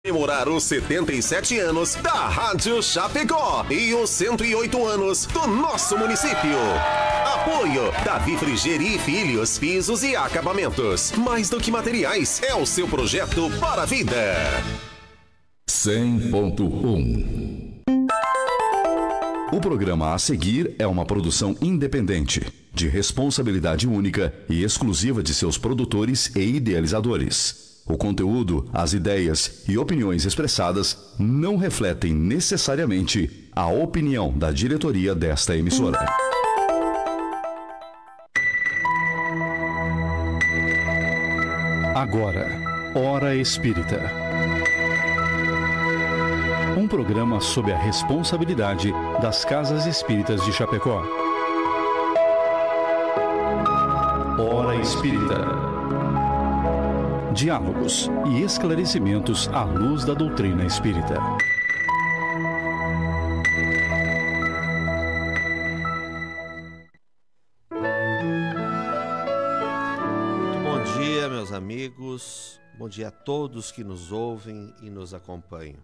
Comemorar os 77 anos da Rádio Chapecó e os 108 anos do nosso município. Apoio Davi Frigeri e Filhos, pisos e acabamentos. Mais do que materiais, é o seu projeto para a vida. 100.1. O programa a seguir é uma produção independente, de responsabilidade única e exclusiva de seus produtores e idealizadores. O conteúdo, as ideias e opiniões expressadas não refletem necessariamente a opinião da diretoria desta emissora. Agora, Hora Espírita. Um programa sob a responsabilidade das Casas Espíritas de Chapecó. Hora Espírita. Diálogos e esclarecimentos à luz da doutrina espírita. Muito bom dia, meus amigos. Bom dia a todos que nos ouvem e nos acompanham.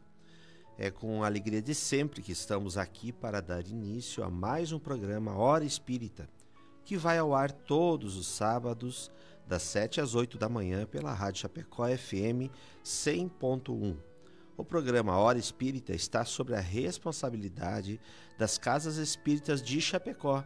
É com a alegria de sempre que estamos aqui para dar início a mais um programa Hora Espírita, que vai ao ar todos os sábados, das 7 às 8 da manhã, pela Rádio Chapecó FM 100.1. O programa Hora Espírita está sobre a responsabilidade das Casas Espíritas de Chapecó,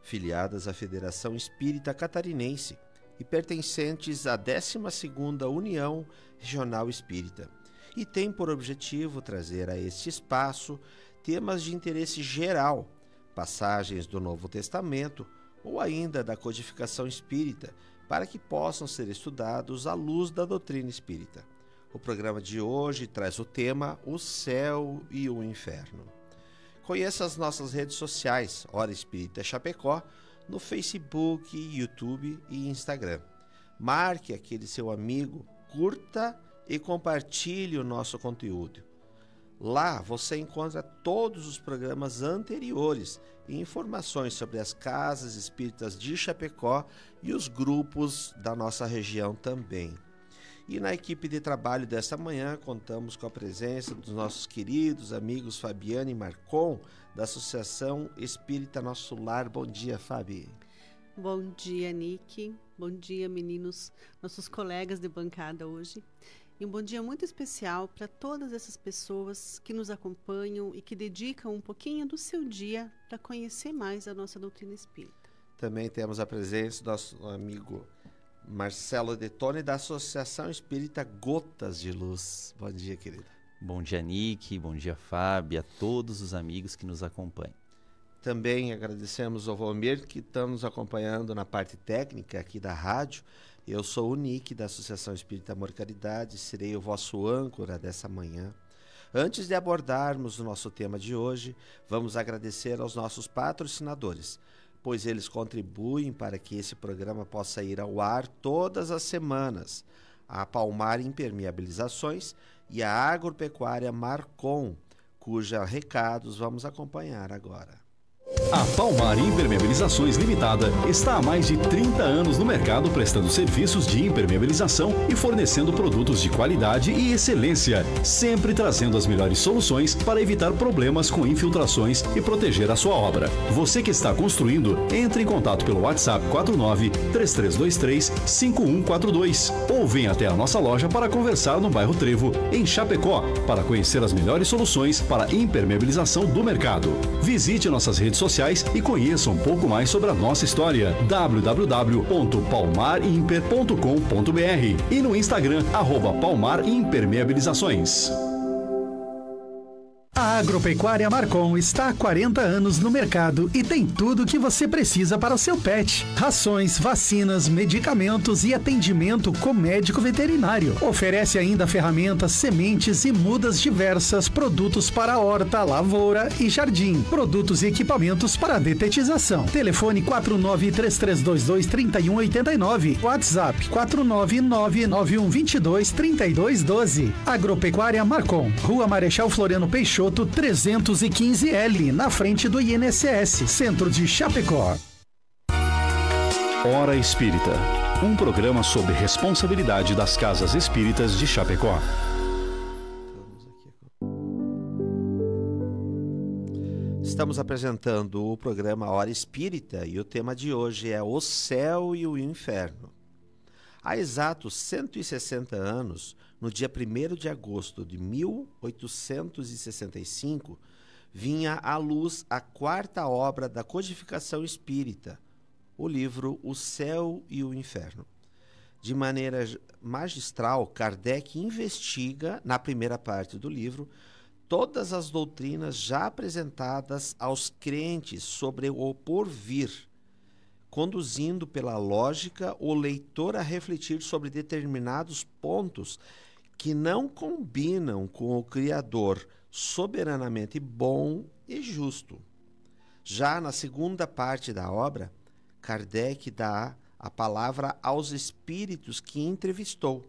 filiadas à Federação Espírita Catarinense e pertencentes à 12ª União Regional Espírita, e tem por objetivo trazer a este espaço temas de interesse geral, passagens do Novo Testamento ou ainda da codificação espírita, para que possam ser estudados à luz da doutrina espírita. O programa de hoje traz o tema O Céu e o Inferno. Conheça as nossas redes sociais, Hora Espírita Chapecó, no Facebook, YouTube e Instagram. Marque aquele seu amigo, curta e compartilhe o nosso conteúdo. Lá você encontra todos os programas anteriores e informações sobre as Casas Espíritas de Chapecó e os grupos da nossa região também. E na equipe de trabalho desta manhã contamos com a presença dos nossos queridos amigos Fabiane e Marcon, da Associação Espírita Nosso Lar. Bom dia, Fabi. Bom dia, Nick. Bom dia, meninos, nossos colegas de bancada hoje. E um bom dia muito especial para todas essas pessoas que nos acompanham e que dedicam um pouquinho do seu dia para conhecer mais a nossa doutrina espírita. Também temos a presença do nosso amigo Marcelo Detone, da Associação Espírita Gotas de Luz. Bom dia, querido. Bom dia, Nick. Bom dia, Fábio, a todos os amigos que nos acompanham. Também agradecemos ao Valmir, que está nos acompanhando na parte técnica aqui da rádio. Eu sou o Nick, da Associação Espírita Amor e Caridade, serei o vosso âncora dessa manhã. Antes de abordarmos o nosso tema de hoje, vamos agradecer aos nossos patrocinadores, pois eles contribuem para que esse programa possa ir ao ar todas as semanas. A Palmar Impermeabilizações e a Agropecuária Marcon, cuja recados vamos acompanhar agora. A Palmar Impermeabilizações Limitada está há mais de 30 anos no mercado prestando serviços de impermeabilização e fornecendo produtos de qualidade e excelência, sempre trazendo as melhores soluções para evitar problemas com infiltrações e proteger a sua obra. Você que está construindo, entre em contato pelo WhatsApp 49-3323-5142 ou venha até a nossa loja para conversar no bairro Trevo, em Chapecó, para conhecer as melhores soluções para impermeabilização do mercado. Visite nossas redes sociais e conheça um pouco mais sobre a nossa história. www.palmarimper.com.br e no Instagram @palmarimpermeabilizações. A Agropecuária Marcon está há 40 anos no mercado e tem tudo o que você precisa para o seu pet. Rações, vacinas, medicamentos e atendimento com médico veterinário. Oferece ainda ferramentas, sementes e mudas diversas, produtos para horta, lavoura e jardim. Produtos e equipamentos para detetização. Telefone 4933223189. WhatsApp 49991223212. Agropecuária Marcon, Rua Marechal Floriano Peixoto, 315L, na frente do INSS, Centro de Chapecó. Hora Espírita, um programa sob responsabilidade das Casas Espíritas de Chapecó. Estamos apresentando o programa Hora Espírita e o tema de hoje é o céu e o inferno. Há exatos 160 anos, no dia 1º de agosto de 1865, vinha à luz a 4ª obra da codificação espírita, o livro O Céu e o Inferno. De maneira magistral, Kardec investiga, na primeira parte do livro, todas as doutrinas já apresentadas aos crentes sobre o porvir, conduzindo pela lógica o leitor a refletir sobre determinados pontos que não combinam com o Criador soberanamente bom e justo. Já na segunda parte da obra, Kardec dá a palavra aos espíritos que entrevistou,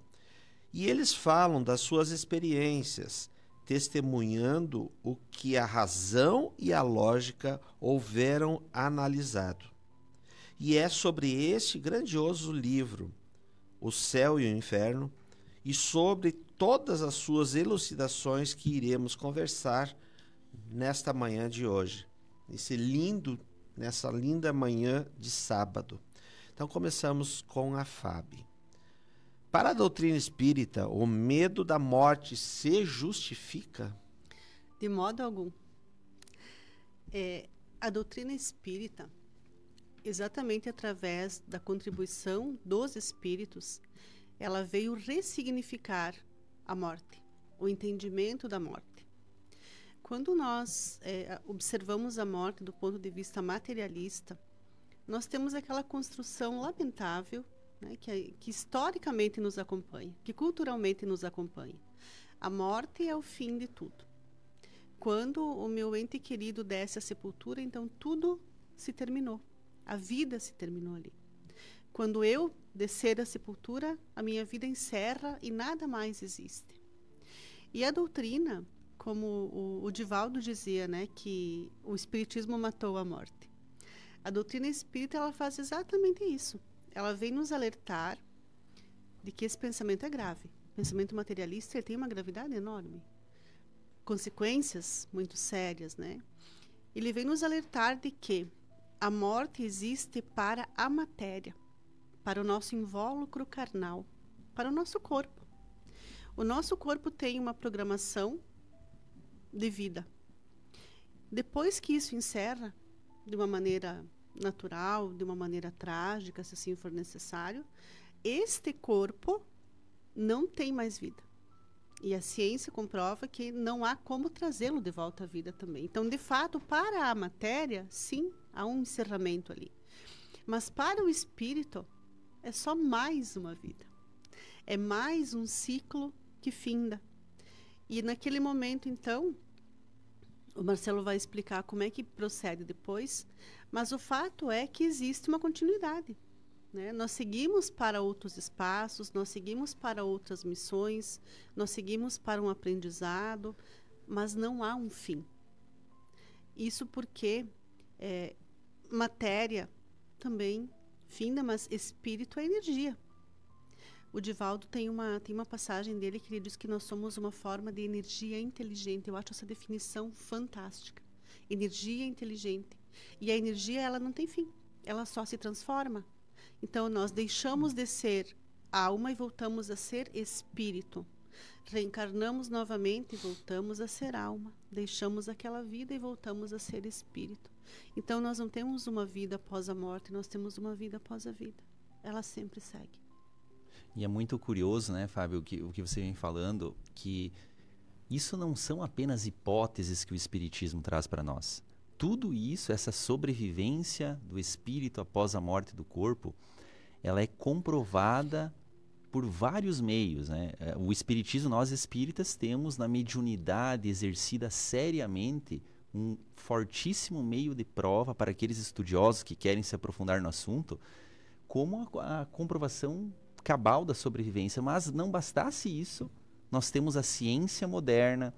e eles falam das suas experiências, testemunhando o que a razão e a lógica houveram analisado. E é sobre este grandioso livro, O Céu e o Inferno, e sobre todas as suas elucidações que iremos conversar nesta manhã de hoje, nessa linda manhã de sábado. Então começamos com a Fábio. Para a doutrina espírita, o medo da morte se justifica? De modo algum. A doutrina espírita, exatamente através da contribuição dos espíritos, ela veio ressignificar a morte, o entendimento da morte. Quando nós observamos a morte do ponto de vista materialista, nós temos aquela construção lamentável, né, que historicamente nos acompanha, que culturalmente nos acompanha. A morte é o fim de tudo. Quando o meu ente querido desce à sepultura, então tudo se terminou. A vida se terminou ali. Quando eu descer à sepultura, a minha vida encerra e nada mais existe. E a doutrina, como o Divaldo dizia, né, que o espiritismo matou a morte. A doutrina espírita, ela faz exatamente isso. Ela vem nos alertar de que esse pensamento é grave. O pensamento materialista, ele tem uma gravidade enorme. Consequências muito sérias, né? Ele vem nos alertar de que a morte existe para a matéria, para o nosso invólucro carnal, para o nosso corpo. O nosso corpo tem uma programação de vida. Depois que isso encerra, de uma maneira natural, de uma maneira trágica, se assim for necessário, este corpo não tem mais vida. E a ciência comprova que não há como trazê-lo de volta à vida também. Então, de fato, para a matéria, sim, há um encerramento ali. Mas para o espírito, é só mais uma vida. É mais um ciclo que finda. E naquele momento, então, o Marcelo vai explicar como é que procede depois, mas o fato é que existe uma continuidade, né? Nós seguimos para outros espaços, nós seguimos para outras missões, nós seguimos para um aprendizado, mas não há um fim. Isso porque matéria também finda, mas espírito é energia. O Divaldo tem uma passagem dele que ele diz que nós somos uma forma de energia inteligente. Eu acho essa definição fantástica. Energia inteligente. E a energia, ela não tem fim. Ela só se transforma. Então, nós deixamos de ser alma e voltamos a ser espírito. Reencarnamos novamente e voltamos a ser alma. Deixamos aquela vida e voltamos a ser espírito. Então, nós não temos uma vida após a morte, nós temos uma vida após a vida. Ela sempre segue. E é muito curioso, né, Fábio, o que você vem falando, que isso não são apenas hipóteses que o Espiritismo traz para nós. Tudo isso, essa sobrevivência do espírito após a morte do corpo, ela é comprovada por vários meios, né? O Espiritismo, nós espíritas temos na mediunidade exercida seriamente um fortíssimo meio de prova para aqueles estudiosos que querem se aprofundar no assunto, como a comprovação cabal da sobrevivência. Mas não bastasse isso, nós temos a ciência moderna,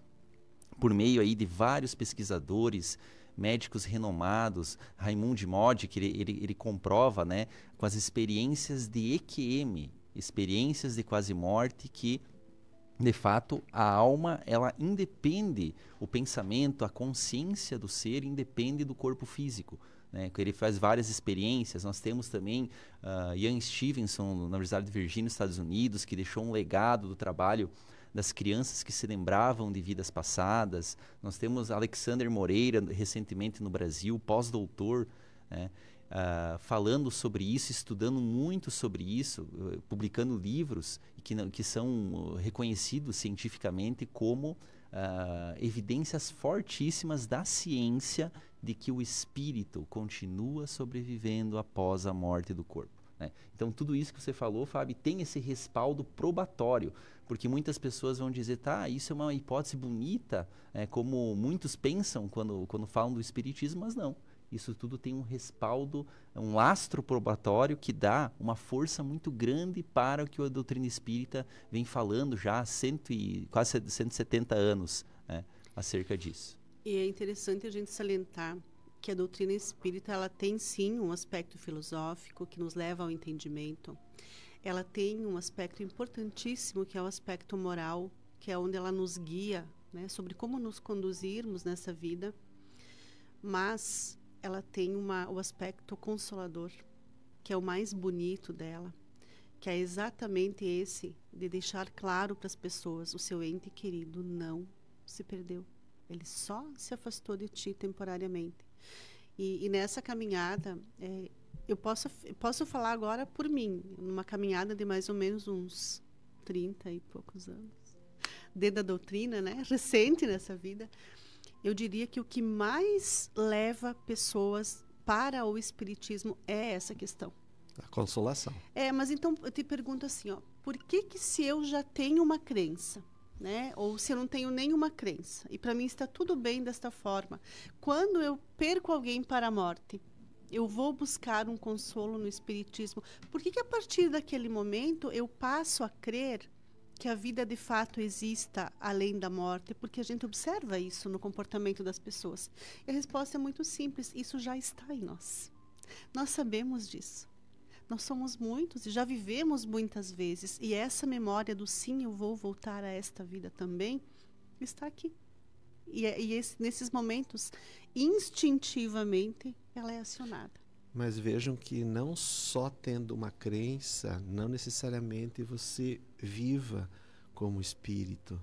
por meio aí de vários pesquisadores, médicos renomados, Raimundo Modi, que ele comprova, né, com as experiências de EQM, experiências de quase morte, que de fato, a alma, ela independe, o pensamento, a consciência do ser independe do corpo físico. Né? Ele faz várias experiências. Nós temos também Ian Stevenson, na Universidade de Virgínia, nos Estados Unidos, que deixou um legado do trabalho das crianças que se lembravam de vidas passadas. Nós temos Alexander Moreira, recentemente no Brasil, pós-doutor, né? Falando sobre isso, estudando muito sobre isso, publicando livros que são reconhecidos cientificamente como evidências fortíssimas da ciência de que o espírito continua sobrevivendo após a morte do corpo. Né? Então, tudo isso que você falou, Fábio, tem esse respaldo probatório, porque muitas pessoas vão dizer, tá, isso é uma hipótese bonita, como muitos pensam quando falam do espiritismo, mas não. Isso tudo tem um respaldo, um lastro probatório que dá uma força muito grande para o que a doutrina espírita vem falando já há quase 170 anos, né, acerca disso. E é interessante a gente salientar que a doutrina espírita, ela tem sim um aspecto filosófico que nos leva ao entendimento. Ela tem um aspecto importantíssimo que é o aspecto moral, que é onde ela nos guia, né, sobre como nos conduzirmos nessa vida. Mas ela tem o aspecto consolador, que é o mais bonito dela, que é exatamente esse, de deixar claro para as pessoas, o seu ente querido não se perdeu. Ele só se afastou de ti temporariamente. E nessa caminhada, eu posso falar agora por mim, numa caminhada de mais ou menos uns 30 e poucos anos, dentro da doutrina, né? Recente nessa vida, eu diria que o que mais leva pessoas para o espiritismo é essa questão. A consolação. Mas então eu te pergunto assim, por que se eu já tenho uma crença, né? Ou se eu não tenho nenhuma crença, e para mim está tudo bem desta forma, quando eu perco alguém para a morte, eu vou buscar um consolo no espiritismo? Por que a partir daquele momento eu passo a crer que a vida de fato exista além da morte? Porque a gente observa isso no comportamento das pessoas. E a resposta é muito simples, isso já está em nós. Nós sabemos disso. Nós somos muitos e já vivemos muitas vezes. E essa memória do sim, eu vou voltar a esta vida também, está aqui. Nesses momentos, instintivamente, ela é acionada. Mas vejam que não só tendo uma crença, não necessariamente você viva como espírito.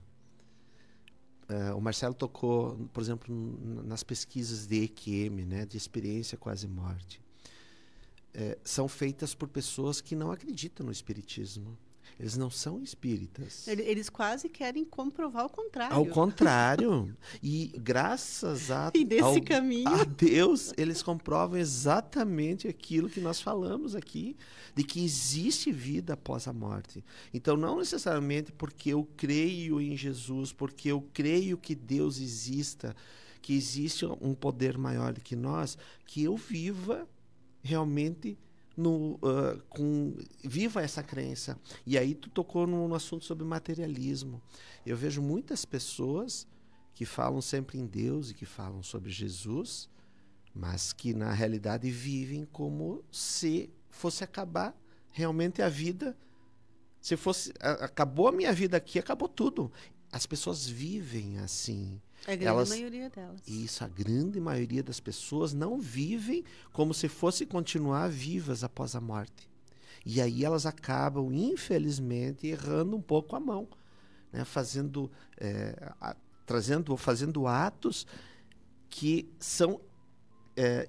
O Marcelo tocou, por exemplo, nas pesquisas de EQM, né, de experiência quase-morte. São feitas por pessoas que não acreditam no espiritismo. Eles não são espíritas. Eles quase querem comprovar o contrário. Ao contrário. E graças a Deus, eles comprovam exatamente aquilo que nós falamos aqui, de que existe vida após a morte. Então, não necessariamente porque eu creio em Jesus, porque eu creio que Deus exista, que existe um poder maior do que nós, que eu viva realmente viva essa crença. E aí tu tocou no assunto sobre materialismo. Eu vejo muitas pessoas que falam sempre em Deus e que falam sobre Jesus, mas que na realidade vivem como se fosse acabar realmente a vida. Se fosse acabou a minha vida aqui, acabou tudo. As pessoas vivem assim. A grande maioria delas. Isso, a grande maioria das pessoas não vivem como se fossem continuar vivas após a morte. E aí elas acabam, infelizmente, errando um pouco a mão, né? Fazendo atos que são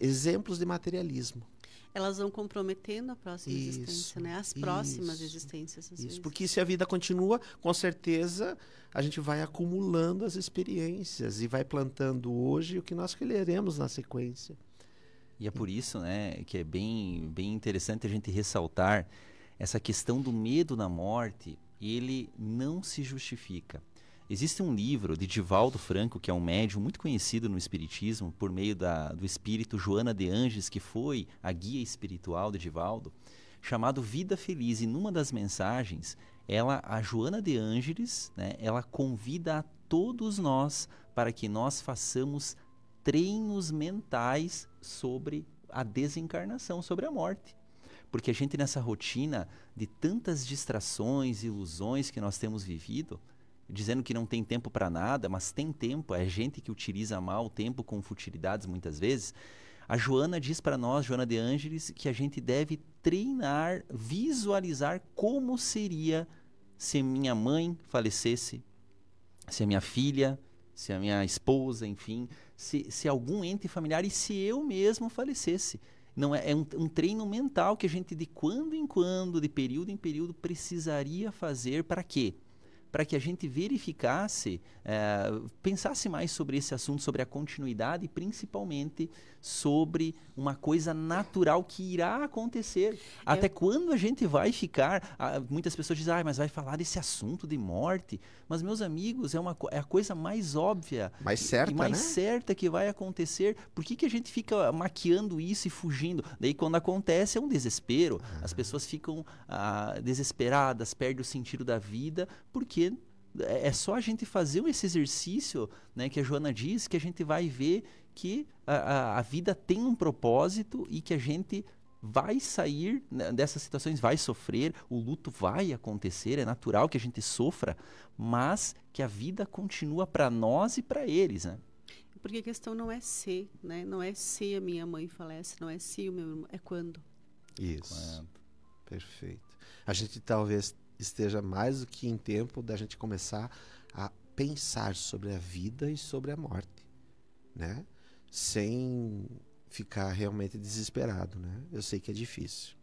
exemplos de materialismo. Elas vão comprometendo a próxima existência, né? As próximas existências, às vezes. Porque se a vida continua, com certeza a gente vai acumulando as experiências e vai plantando hoje o que nós colheremos na sequência. E é por isso, né, que é bem interessante a gente ressaltar essa questão do medo da morte. Ele não se justifica. Existe um livro de Divaldo Franco, que é um médium muito conhecido no espiritismo, por meio do espírito Joana de Ângeles, que foi a guia espiritual de Divaldo, chamado Vida Feliz. E numa das mensagens, a Joana de Ângeles, né, ela convida a todos nós para que nós façamos treinos mentais sobre a desencarnação, sobre a morte. Porque a gente, nessa rotina de tantas distrações, ilusões que nós temos vivido, dizendo que não tem tempo para nada, mas tem tempo, é gente que utiliza mal o tempo com futilidades muitas vezes. A Joana diz para nós, Joana de Ângeles, que a gente deve treinar, visualizar como seria se minha mãe falecesse, se a minha filha, se a minha esposa, enfim, se algum ente familiar e se eu mesmo falecesse. Não é um treino mental que a gente de quando em quando, de período em período, precisaria fazer para quê? Para que a gente verificasse, pensasse mais sobre esse assunto, sobre a continuidade e principalmente sobre uma coisa natural que irá acontecer. Até quando a gente vai ficar... muitas pessoas dizem, mas vai falar desse assunto de morte. Mas, meus amigos, é a coisa mais óbvia mais certa, e mais né? certa que vai acontecer. Por que a gente fica maquiando isso e fugindo? Daí, quando acontece, é um desespero. As pessoas ficam desesperadas, perdem o sentido da vida, porque é só a gente fazer esse exercício, né, que a Joana diz, que a gente vai ver que a vida tem um propósito e que a gente vai sair dessas situações, vai sofrer, o luto vai acontecer, é natural que a gente sofra, mas que a vida continua para nós e para eles, né? Porque a questão não é se, né? Não é se a minha mãe falece, não é se o meu irmão, é quando. Isso. Perfeito. A gente talvez esteja mais do que em tempo da gente começar a pensar sobre a vida e sobre a morte, né? Sem ficar realmente desesperado, né? Eu sei que é difícil.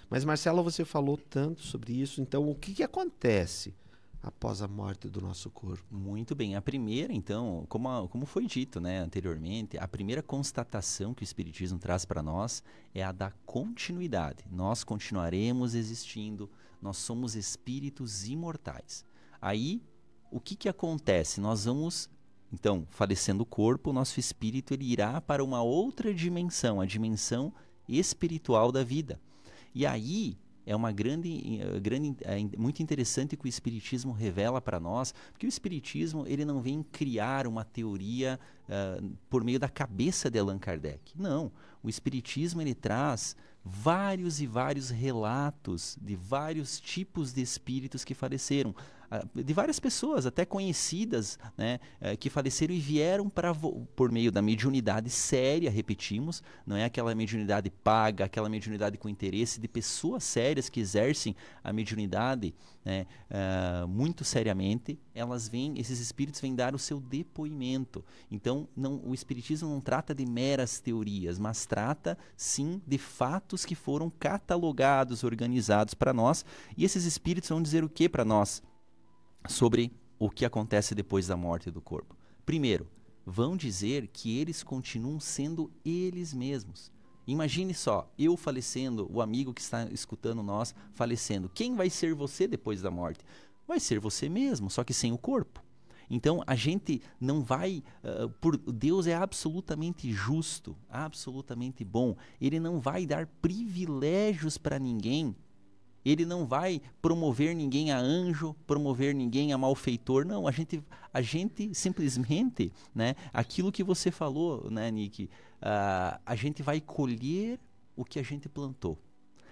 Mas, Marcela, você falou tanto sobre isso, então o que acontece após a morte do nosso corpo? Muito bem. A primeira, então, como foi dito, né, anteriormente, a primeira constatação que o Espiritismo traz para nós é a da continuidade. Nós continuaremos existindo, nós somos espíritos imortais. Aí, o que acontece? Nós vamos... Então, falecendo o corpo, o nosso espírito ele irá para uma outra dimensão, a dimensão espiritual da vida. E aí é uma muito interessante que o Espiritismo revela para nós, porque o Espiritismo ele não vem criar uma teoria por meio da cabeça de Allan Kardec. Não, o Espiritismo ele traz vários e vários relatos de vários tipos de espíritos que faleceram, de várias pessoas, até conhecidas, né, que faleceram e vieram por meio da mediunidade séria, repetimos, não é aquela mediunidade paga, aquela mediunidade com interesse, de pessoas sérias que exercem a mediunidade, né, muito seriamente, esses espíritos vêm dar o seu depoimento. Então, o Espiritismo não trata de meras teorias, mas trata, sim, de fatos que foram catalogados, organizados para nós, e esses espíritos vão dizer o que para nós? Sobre o que acontece depois da morte do corpo. Primeiro, vão dizer que eles continuam sendo eles mesmos. Imagine só, eu falecendo, o amigo que está escutando nós falecendo. Quem vai ser você depois da morte? Vai ser você mesmo, só que sem o corpo. Então, a gente não vai... Deus é absolutamente justo, absolutamente bom. Ele não vai dar privilégios para ninguém. Ele não vai promover ninguém a anjo, promover ninguém a malfeitor. Não, a gente simplesmente, né, aquilo que você falou, né, Nick, a gente vai colher o que a gente plantou.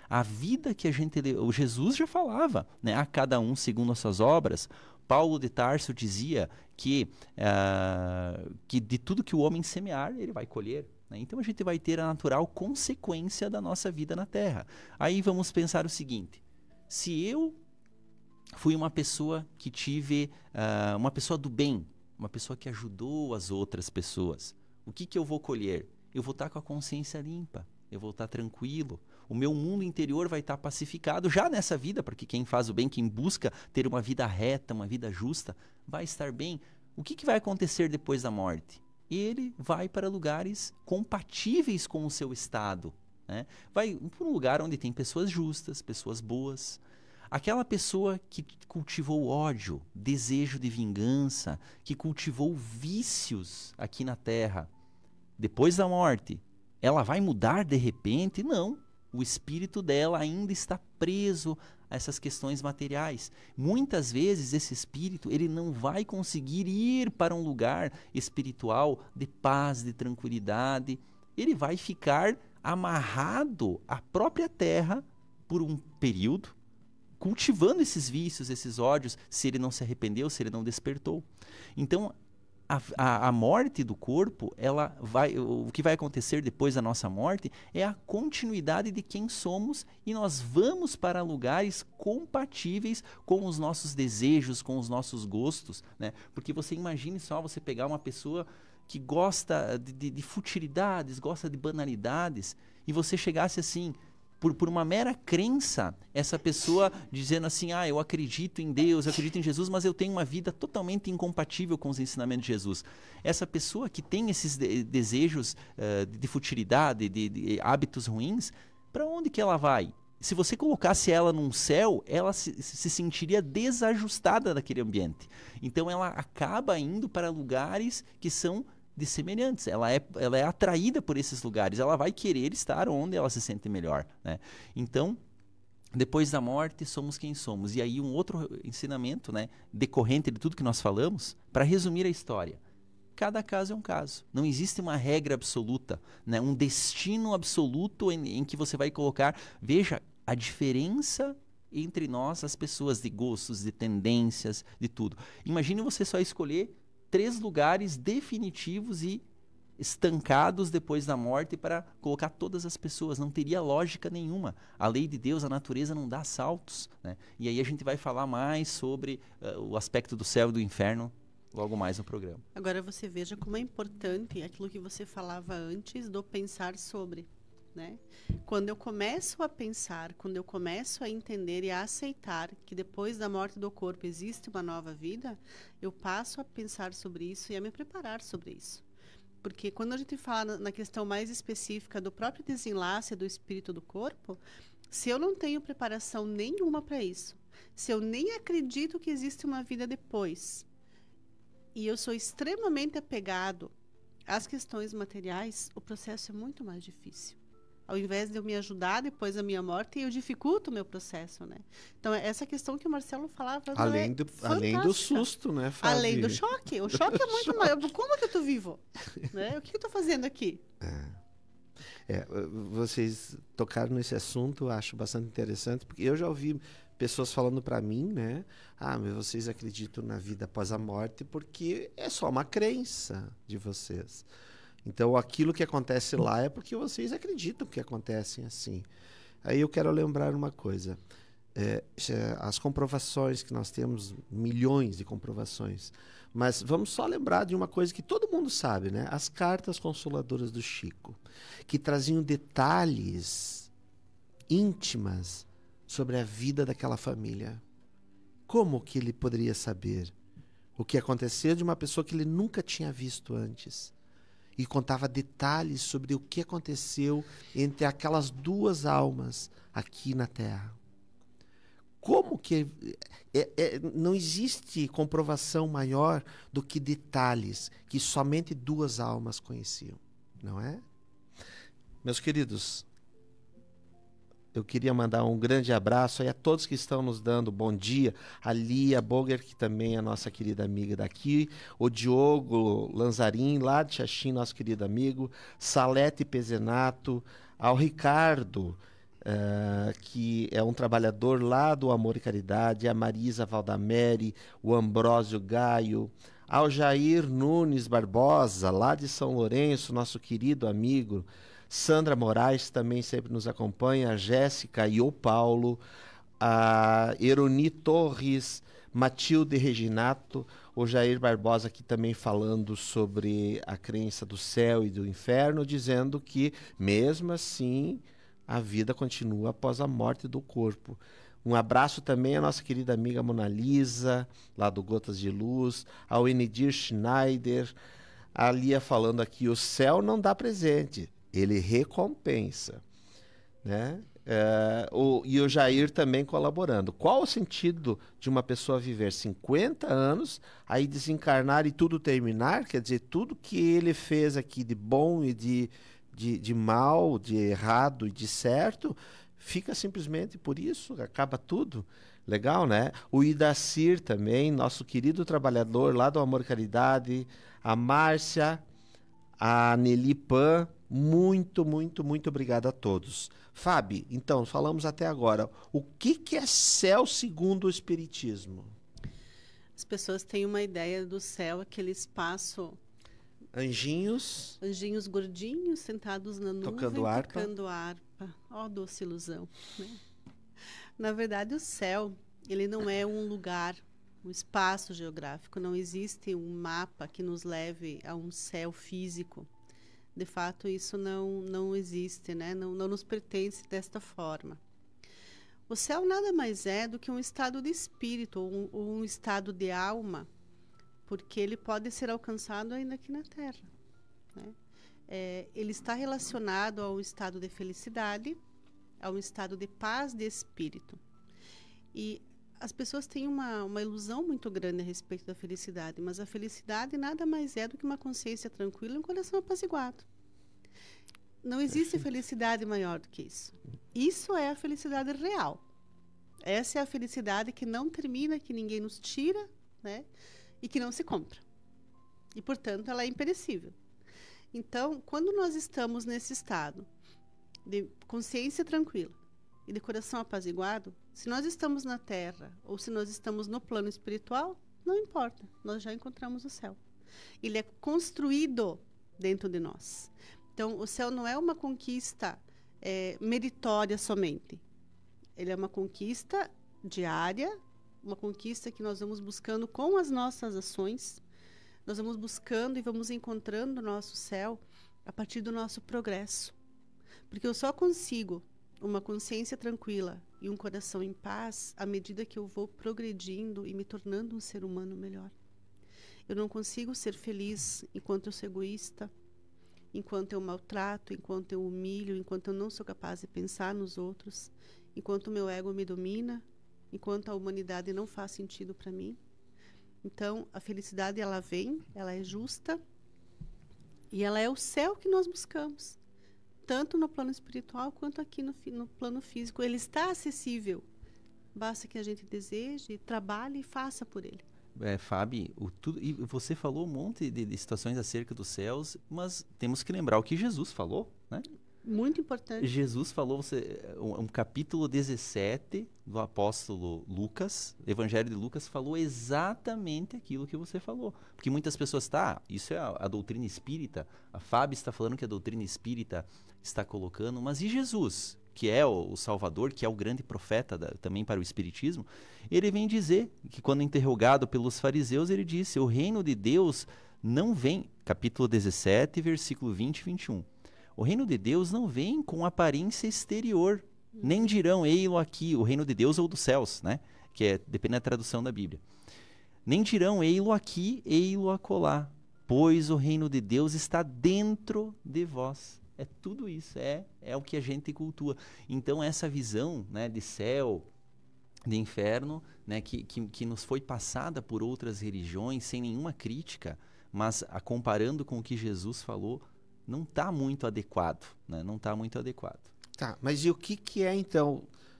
A vida que a gente... O Jesus já falava, né, a cada um segundo as suas obras. Paulo de Tarso dizia que de tudo que o homem semear, ele vai colher. Então a gente vai ter a natural consequência da nossa vida na Terra. Aí vamos pensar o seguinte: se eu fui uma pessoa que tive, uma pessoa do bem, uma pessoa que ajudou as outras pessoas, o que eu vou colher? Eu vou estar com a consciência limpa, eu vou estar tranquilo, o meu mundo interior vai estar pacificado já nessa vida, porque quem faz o bem, quem busca ter uma vida reta, uma vida justa, vai estar bem. O que vai acontecer depois da morte? Ele vai para lugares compatíveis com o seu estado, né? Vai para um lugar onde tem pessoas justas, pessoas boas. Aquela pessoa que cultivou ódio, desejo de vingança, que cultivou vícios aqui na Terra, depois da morte, ela vai mudar de repente? Não. O espírito dela ainda está preso a essas questões materiais. Muitas vezes esse espírito ele não vai conseguir ir para um lugar espiritual de paz, de tranquilidade. Ele vai ficar amarrado à própria terra por um período, cultivando esses vícios, esses ódios, se ele não se arrependeu, se ele não despertou. Então, a morte do corpo, o que vai acontecer depois da nossa morte é a continuidade de quem somos, e nós vamos para lugares compatíveis com os nossos desejos, com os nossos gostos, né? Porque você imagine só você pegar uma pessoa que gosta de futilidades, gosta de banalidades, e você chegasse assim, por uma mera crença, essa pessoa dizendo assim, eu acredito em Deus, eu acredito em Jesus, mas eu tenho uma vida totalmente incompatível com os ensinamentos de Jesus. Essa pessoa que tem esses desejos de futilidade, de hábitos ruins, para onde que ela vai? Se você colocasse ela num céu, ela se sentiria desajustada daquele ambiente. Então ela acaba indo para lugares que são semelhantes, ela é atraída por esses lugares, ela vai querer estar onde ela se sente melhor, né? Então, depois da morte, somos quem somos. E aí um outro ensinamento, né, decorrente de tudo que nós falamos, para resumir a história. Cada caso é um caso. Não existe uma regra absoluta, né, um destino absoluto em que você vai colocar. Veja, a diferença entre nós, as pessoas, de gostos, de tendências, de tudo. Imagine você só escolher 3 lugares definitivos e estancados depois da morte para colocar todas as pessoas. Não teria lógica nenhuma. A lei de Deus, a natureza não dá saltos, né? E aí a gente vai falar mais sobre o aspecto do céu e do inferno logo mais no programa. Agora você veja como é importante aquilo que você falava antes do pensar sobre, né? Quando eu começo a pensar, quando eu começo a entender e a aceitar que depois da morte do corpo existe uma nova vida, eu passo a pensar sobre isso e a me preparar sobre isso. Porque quando a gente fala na questão mais específica do próprio desenlace do espírito do corpo, se eu não tenho preparação nenhuma para isso, se eu nem acredito que existe uma vida depois, e eu sou extremamente apegado às questões materiais, o processo é muito mais difícil. Ao invés de eu me ajudar depois da minha morte, eu dificulto o meu processo, né? Então, essa questão que o Marcelo falava... Além do susto, né, Fábio? Além do choque. O choque é muito maior. Como que eu tô vivo? Né? O que eu tô fazendo aqui? Vocês tocaram nesse assunto, eu acho bastante interessante, porque eu já ouvi pessoas falando para mim, né? Mas vocês acreditam na vida após a morte porque é só uma crença de vocês. Então, aquilo que acontece lá é porque vocês acreditam que acontecem assim. Aí eu quero lembrar uma coisa. As comprovações que nós temos, milhões de comprovações. Mas vamos só lembrar de uma coisa que todo mundo sabe, né? As cartas consoladoras do Chico, que traziam detalhes íntimas sobre a vida daquela família. Como que ele poderia saber o que aconteceu de uma pessoa que ele nunca tinha visto antes? E contava detalhes sobre o que aconteceu entre aquelas 2 almas aqui na Terra. Como que... não existe comprovação maior do que detalhes que somente 2 almas conheciam, não é? Meus queridos, eu queria mandar um grande abraço aí a todos que estão nos dando bom dia. A Lia Boger, que também é a nossa querida amiga daqui. O Diogo Lanzarin, lá de Xaxim, nosso querido amigo. Salete Pezenato. Ao Ricardo, que é um trabalhador lá do Amor e Caridade. A Marisa Valdamere, o Ambrósio Gaio. Ao Jair Nunes Barbosa, lá de São Lourenço, nosso querido amigo. Sandra Moraes também sempre nos acompanha, a Jéssica e o Paulo, a Eroni Torres, Matilde Reginato, o Jair Barbosa aqui também falando sobre a crença do céu e do inferno, dizendo que mesmo assim a vida continua após a morte do corpo. Um abraço também à nossa querida amiga Mona Lisa, lá do Gotas de Luz, ao Enidir Schneider, a Lia falando aqui, o céu não dá presente, ele recompensa, né? E o Jair também colaborando. Qual o sentido de uma pessoa viver 50 anos, aí desencarnar e tudo terminar? Quer dizer, tudo que ele fez aqui de bom e de mal, de errado e de certo, fica simplesmente por isso, acaba tudo. Legal, né? O Idacir também, nosso querido trabalhador lá do Amor e Caridade, a Márcia, a Nelly Pan, muito obrigado a todos. Fábio, então, falamos até agora. O que é céu segundo o Espiritismo? As pessoas têm uma ideia do céu, aquele espaço... Anjinhos gordinhos sentados na nuvem, tocando harpa. Ó, doce ilusão, né? Na verdade, o céu, ele não é um lugar, um espaço geográfico. Não existe um mapa que nos leve a um céu físico. De fato, isso não existe, né? Não nos pertence desta forma. O céu nada mais é do que um estado de espírito, ou um estado de alma, porque ele pode ser alcançado ainda aqui na Terra, né? Ele está relacionado a um estado de felicidade, a um estado de paz de espírito. E as pessoas têm uma ilusão muito grande a respeito da felicidade, mas a felicidade nada mais é do que uma consciência tranquila e um coração apaziguado. Não existe felicidade maior do que isso. Isso é a felicidade real. Essa é a felicidade que não termina, que ninguém nos tira, né? E que não se compra. E, portanto, ela é imperecível. Então, quando nós estamos nesse estado de consciência tranquila e de coração apaziguado, se nós estamos na Terra ou se nós estamos no plano espiritual, não importa, nós já encontramos o céu. Ele é construído dentro de nós. Então, o céu não é uma conquista meritória somente. Ele é uma conquista diária, uma conquista que nós vamos buscando com as nossas ações. Nós vamos buscando e vamos encontrando o nosso céu a partir do nosso progresso. Porque eu só consigo uma consciência tranquila e um coração em paz à medida que eu vou progredindo e me tornando um ser humano melhor. Eu não consigo ser feliz enquanto eu sou egoísta, enquanto eu maltrato, enquanto eu humilho, enquanto eu não sou capaz de pensar nos outros, enquanto o meu ego me domina, enquanto a humanidade não faz sentido para mim. Então, a felicidade, ela vem, ela é justa e ela é o céu que nós buscamos, tanto no plano espiritual quanto aqui no plano físico. Ele está acessível, basta que a gente deseje, trabalhe e faça por ele. Fábio, e você falou um monte de situações acerca dos céus, mas temos que lembrar o que Jesus falou, né? Muito importante. Jesus falou, um capítulo 17 do apóstolo Lucas, Evangelho de Lucas, falou exatamente aquilo que você falou. Porque muitas pessoas, isso é a doutrina espírita, a Fábio está falando que a doutrina espírita está colocando, mas e Jesus, que é o Salvador, que é o grande profeta também para o espiritismo, ele vem dizer que quando interrogado pelos fariseus, ele disse, o reino de Deus não vem, capítulo 17, versículo 20 e 21, o reino de Deus não vem com aparência exterior, nem dirão, ei-lo aqui, o reino de Deus ou dos céus, né? Depende da tradução da Bíblia. Nem dirão, ei-lo aqui, ei-lo acolá, pois o reino de Deus está dentro de vós. É tudo isso, é o que a gente cultua. Então, essa visão, né, de céu, de inferno, né, que nos foi passada por outras religiões, sem nenhuma crítica, mas comparando com o que Jesus falou, não está muito adequado, né? Não está muito adequado. Tá, mas e o que é, então?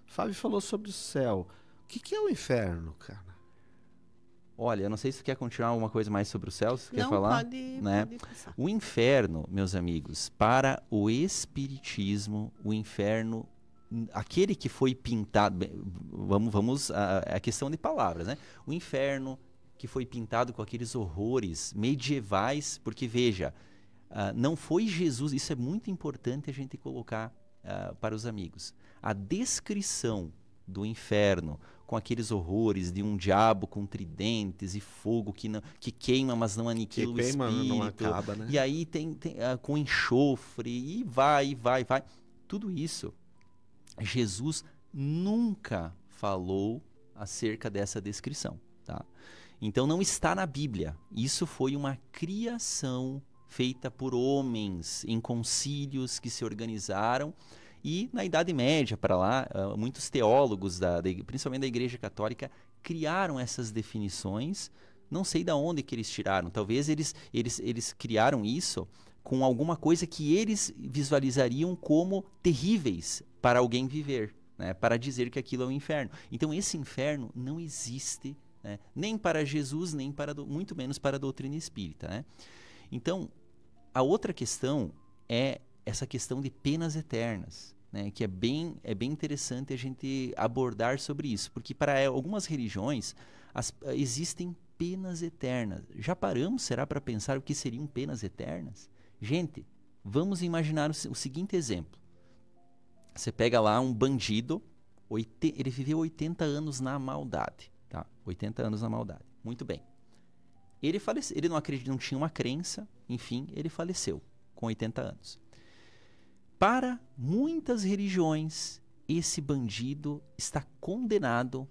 O Fábio falou sobre o céu. O que é o inferno, cara? Olha, eu não sei se você quer continuar alguma coisa mais sobre o céu, se quer falar? Não, pode passar. O inferno, meus amigos, para o espiritismo, o inferno, aquele que foi pintado, vamos a questão de palavras, né? O inferno que foi pintado com aqueles horrores medievais, porque veja, não foi Jesus, isso é muito importante a gente colocar para os amigos. A descrição do inferno, com aqueles horrores de um diabo com tridentes e fogo que queima, mas não aniquila o espírito. Não acaba, né? E aí tem com enxofre, e vai. Tudo isso, Jesus nunca falou acerca dessa descrição, tá? Então não está na Bíblia. Isso foi uma criação feita por homens em concílios que se organizaram. E na Idade Média, para lá, muitos teólogos, principalmente da Igreja Católica, criaram essas definições. Não sei de onde que eles tiraram. Talvez eles criaram isso com alguma coisa que eles visualizariam como terríveis para alguém viver, né? Para dizer que aquilo é um inferno. Então esse inferno não existe, né? Nem para Jesus, nem muito menos para a doutrina espírita, né? Então, a outra questão é essa questão de penas eternas, né? Que é bem interessante a gente abordar sobre isso, porque para algumas religiões existem penas eternas. Já paramos, será, para pensar o que seriam penas eternas? Gente, vamos imaginar o seguinte exemplo. Você pega lá um bandido, ele viveu 80 anos na maldade, tá? 80 anos na maldade. Muito bem. Ele faleceu, ele não tinha uma crença, enfim, ele faleceu com 80 anos. Para muitas religiões, esse bandido está condenado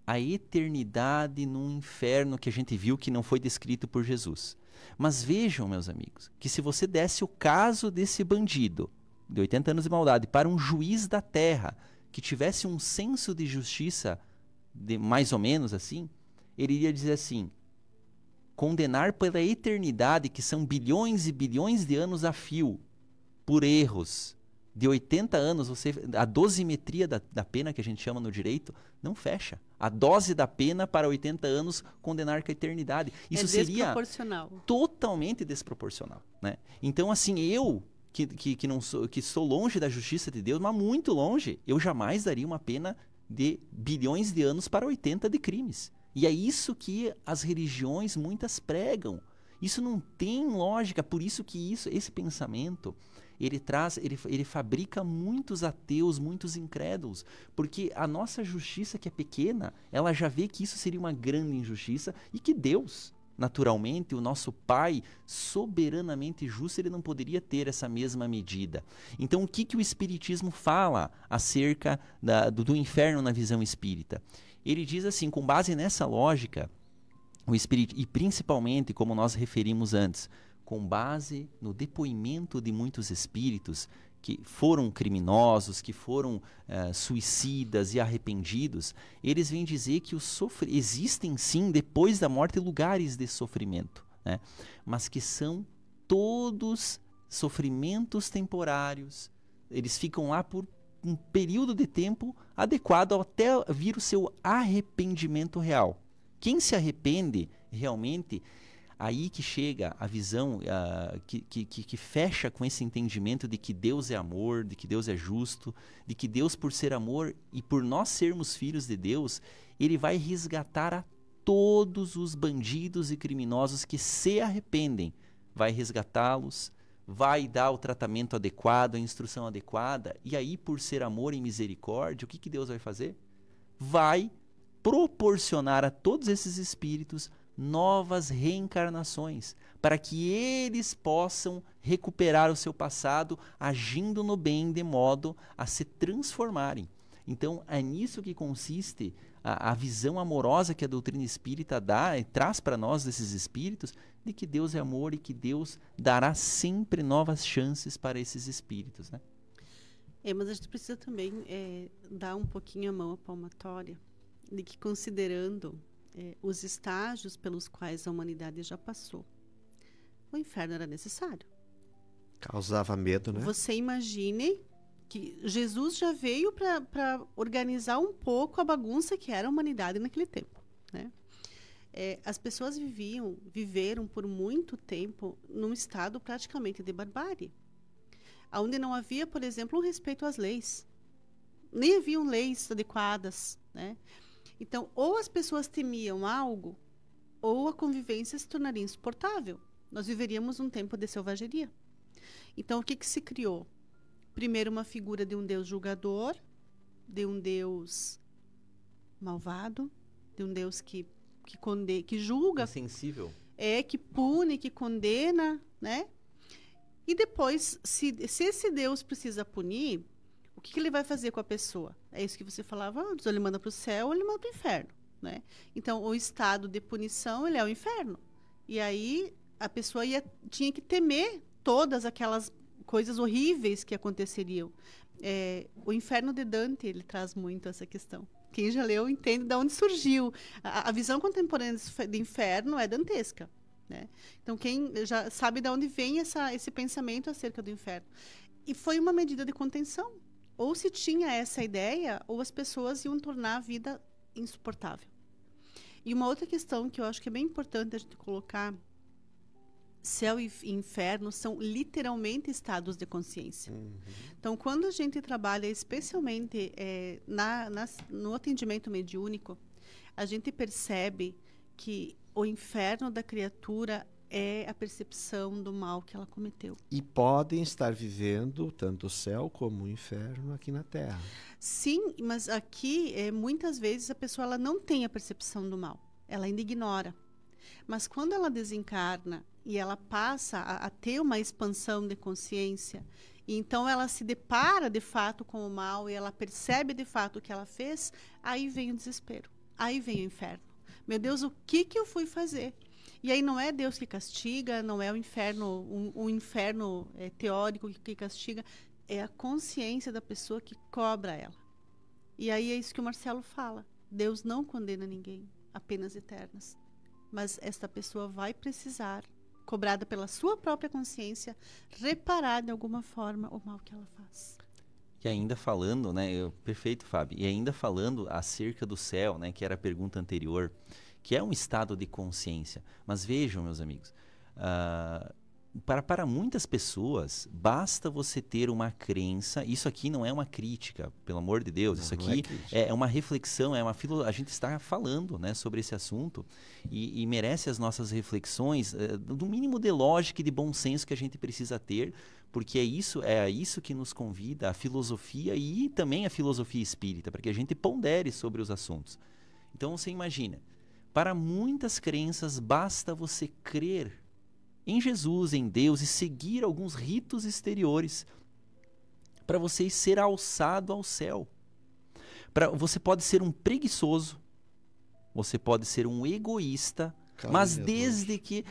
à eternidade num inferno que a gente viu que não foi descrito por Jesus. Mas vejam, meus amigos, que se você desse o caso desse bandido de 80 anos de maldade para um juiz da terra que tivesse um senso de justiça, mais ou menos assim, ele iria dizer assim: condenar pela eternidade, que são bilhões e bilhões de anos a fio, por erros de 80 anos, a dosimetria da pena, que a gente chama no direito, não fecha. A dose da pena para 80 anos, condenar com a eternidade. Isso seria totalmente desproporcional, né? Então, assim, eu, que estou longe da justiça de Deus, mas muito longe, eu jamais daria uma pena de bilhões de anos para 80 de crimes. E é isso que as religiões muitas pregam. Isso não tem lógica, por isso que esse pensamento, ele fabrica muitos ateus, muitos incrédulos, porque a nossa justiça, que é pequena, ela já vê que isso seria uma grande injustiça e que Deus, naturalmente, o nosso Pai, soberanamente justo, ele não poderia ter essa mesma medida. Então, o que o Espiritismo fala acerca do inferno na visão espírita? Ele diz assim, com base nessa lógica, o espírito, e principalmente, como nós referimos antes, com base no depoimento de muitos espíritos que foram criminosos, que foram suicidas e arrependidos, eles vêm dizer que existem sim, depois da morte, lugares de sofrimento, né? Mas que são todos sofrimentos temporários. Eles ficam lá por um período de tempo adequado até vir o seu arrependimento real. Quem se arrepende realmente, aí que chega a visão que fecha com esse entendimento de que Deus é amor, de que Deus é justo, de que Deus, por ser amor e por nós sermos filhos de Deus, ele vai resgatar a todos os bandidos e criminosos que se arrependem, vai resgatá-los, vai dar o tratamento adequado, a instrução adequada, e aí, por ser amor e misericórdia, o que Deus vai fazer? Vai proporcionar a todos esses espíritos novas reencarnações, para que eles possam recuperar o seu passado, agindo no bem, de modo a se transformarem. Então, é nisso que consiste a visão amorosa que a doutrina espírita dá e traz para nós desses espíritos, de que Deus é amor e que Deus dará sempre novas chances para esses espíritos, né? Mas a gente precisa também dar um pouquinho a mão à palmatória, de que, considerando os estágios pelos quais a humanidade já passou, o inferno era necessário. Causava medo, né? Você imagine que Jesus já veio para organizar um pouco a bagunça que era a humanidade naquele tempo, né? As pessoas viveram por muito tempo num estado praticamente de barbárie, onde não havia, por exemplo, um respeito às leis. Nem haviam leis adequadas, né? Então, ou as pessoas temiam algo, ou a convivência se tornaria insuportável. Nós viveríamos um tempo de selvageria. Então, o que se criou? Primeiro, uma figura de um Deus julgador, de um Deus malvado, de um Deus que julga. Insensível. Que pune, que condena, né? E depois, se esse Deus precisa punir, o que ele vai fazer com a pessoa? É isso que você falava antes, ou ele manda para o céu ou ele manda para o inferno, né? Então, o estado de punição, ele é o inferno. E aí, a pessoa tinha que temer todas aquelas coisas horríveis que aconteceriam. O Inferno de Dante, ele traz muito essa questão. Quem já leu entende de onde surgiu. A visão contemporânea de inferno é dantesca, né? Então, quem já sabe de onde vem esse pensamento acerca do inferno. E foi uma medida de contenção. Ou se tinha essa ideia, ou as pessoas iam tornar a vida insuportável. E uma outra questão que eu acho que é bem importante a gente colocar, céu e inferno são literalmente estados de consciência. Então, quando a gente trabalha especialmente no atendimento mediúnico, a gente percebe que o inferno da criatura é a percepção do mal que ela cometeu. E podem estar vivendo tanto o céu como o inferno aqui na Terra. Sim, mas aqui, muitas vezes, a pessoa ela não tem a percepção do mal. Ela ainda ignora. Mas quando ela desencarna e ela passa a ter uma expansão de consciência, e então ela se depara de fato com o mal e ela percebe de fato o que ela fez, aí vem o desespero, aí vem o inferno. Meu Deus, o que eu fui fazer? E aí não é Deus que castiga, não é o inferno, um inferno teórico que castiga, é a consciência da pessoa que cobra ela. E aí é isso que o Marcelo fala. Deus não condena ninguém, apenas eternas. Mas esta pessoa vai precisar, cobrada pela sua própria consciência, reparar de alguma forma o mal que ela faz. E ainda falando, né, perfeito, Fábio, e ainda falando acerca do céu, né, que era a pergunta anterior, que é um estado de consciência. Mas vejam, meus amigos, para muitas pessoas, basta você ter uma crença. Isso aqui não é uma crítica, pelo amor de Deus. Isso aqui é uma reflexão, a gente está falando, né, sobre esse assunto e merece as nossas reflexões, do mínimo de lógica e de bom senso que a gente precisa ter, porque é isso que nos convida a filosofia e também a filosofia espírita, para que a gente pondere sobre os assuntos. Então você imagina, para muitas crenças basta você crer em Jesus, em Deus e seguir alguns ritos exteriores para você ser alçado ao céu. Você pode ser um preguiçoso, você pode ser um egoísta, mas desde que,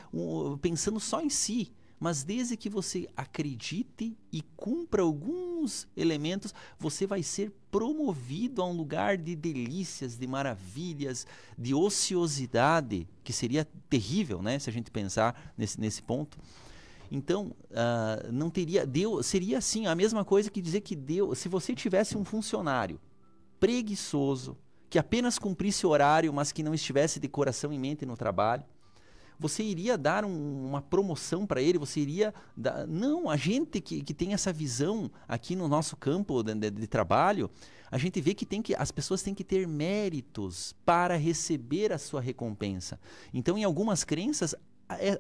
pensando só em si, mas desde que você acredite e cumpra alguns elementos, você vai ser promovido a um lugar de delícias, de maravilhas, de ociosidade, que seria terrível, né, se a gente pensar nesse ponto. Então, não teria Deus, seria assim a mesma coisa que dizer que Deus, se você tivesse um funcionário preguiçoso, que apenas cumprisse o horário, mas que não estivesse de coração e mente no trabalho, você iria dar uma promoção para ele? Você iria dar... Não, a gente que tem essa visão aqui no nosso campo de trabalho, a gente vê que as pessoas têm que ter méritos para receber a sua recompensa. Então, em algumas crenças,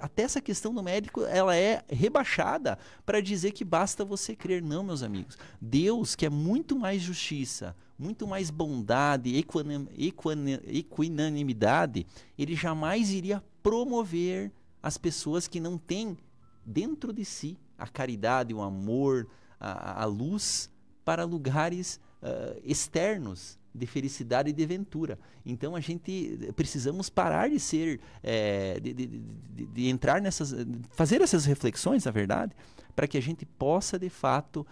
até essa questão do mérito, ela é rebaixada para dizer que basta você crer. Não, meus amigos. Deus, que é muito mais justiça, muito mais bondade, equanimidade, ele jamais iria promover as pessoas que não têm dentro de si a caridade, o amor, a luz para lugares externos de felicidade e de ventura. Então a gente precisamos parar de ser, de entrar fazer essas reflexões, na verdade, para que a gente possa de fato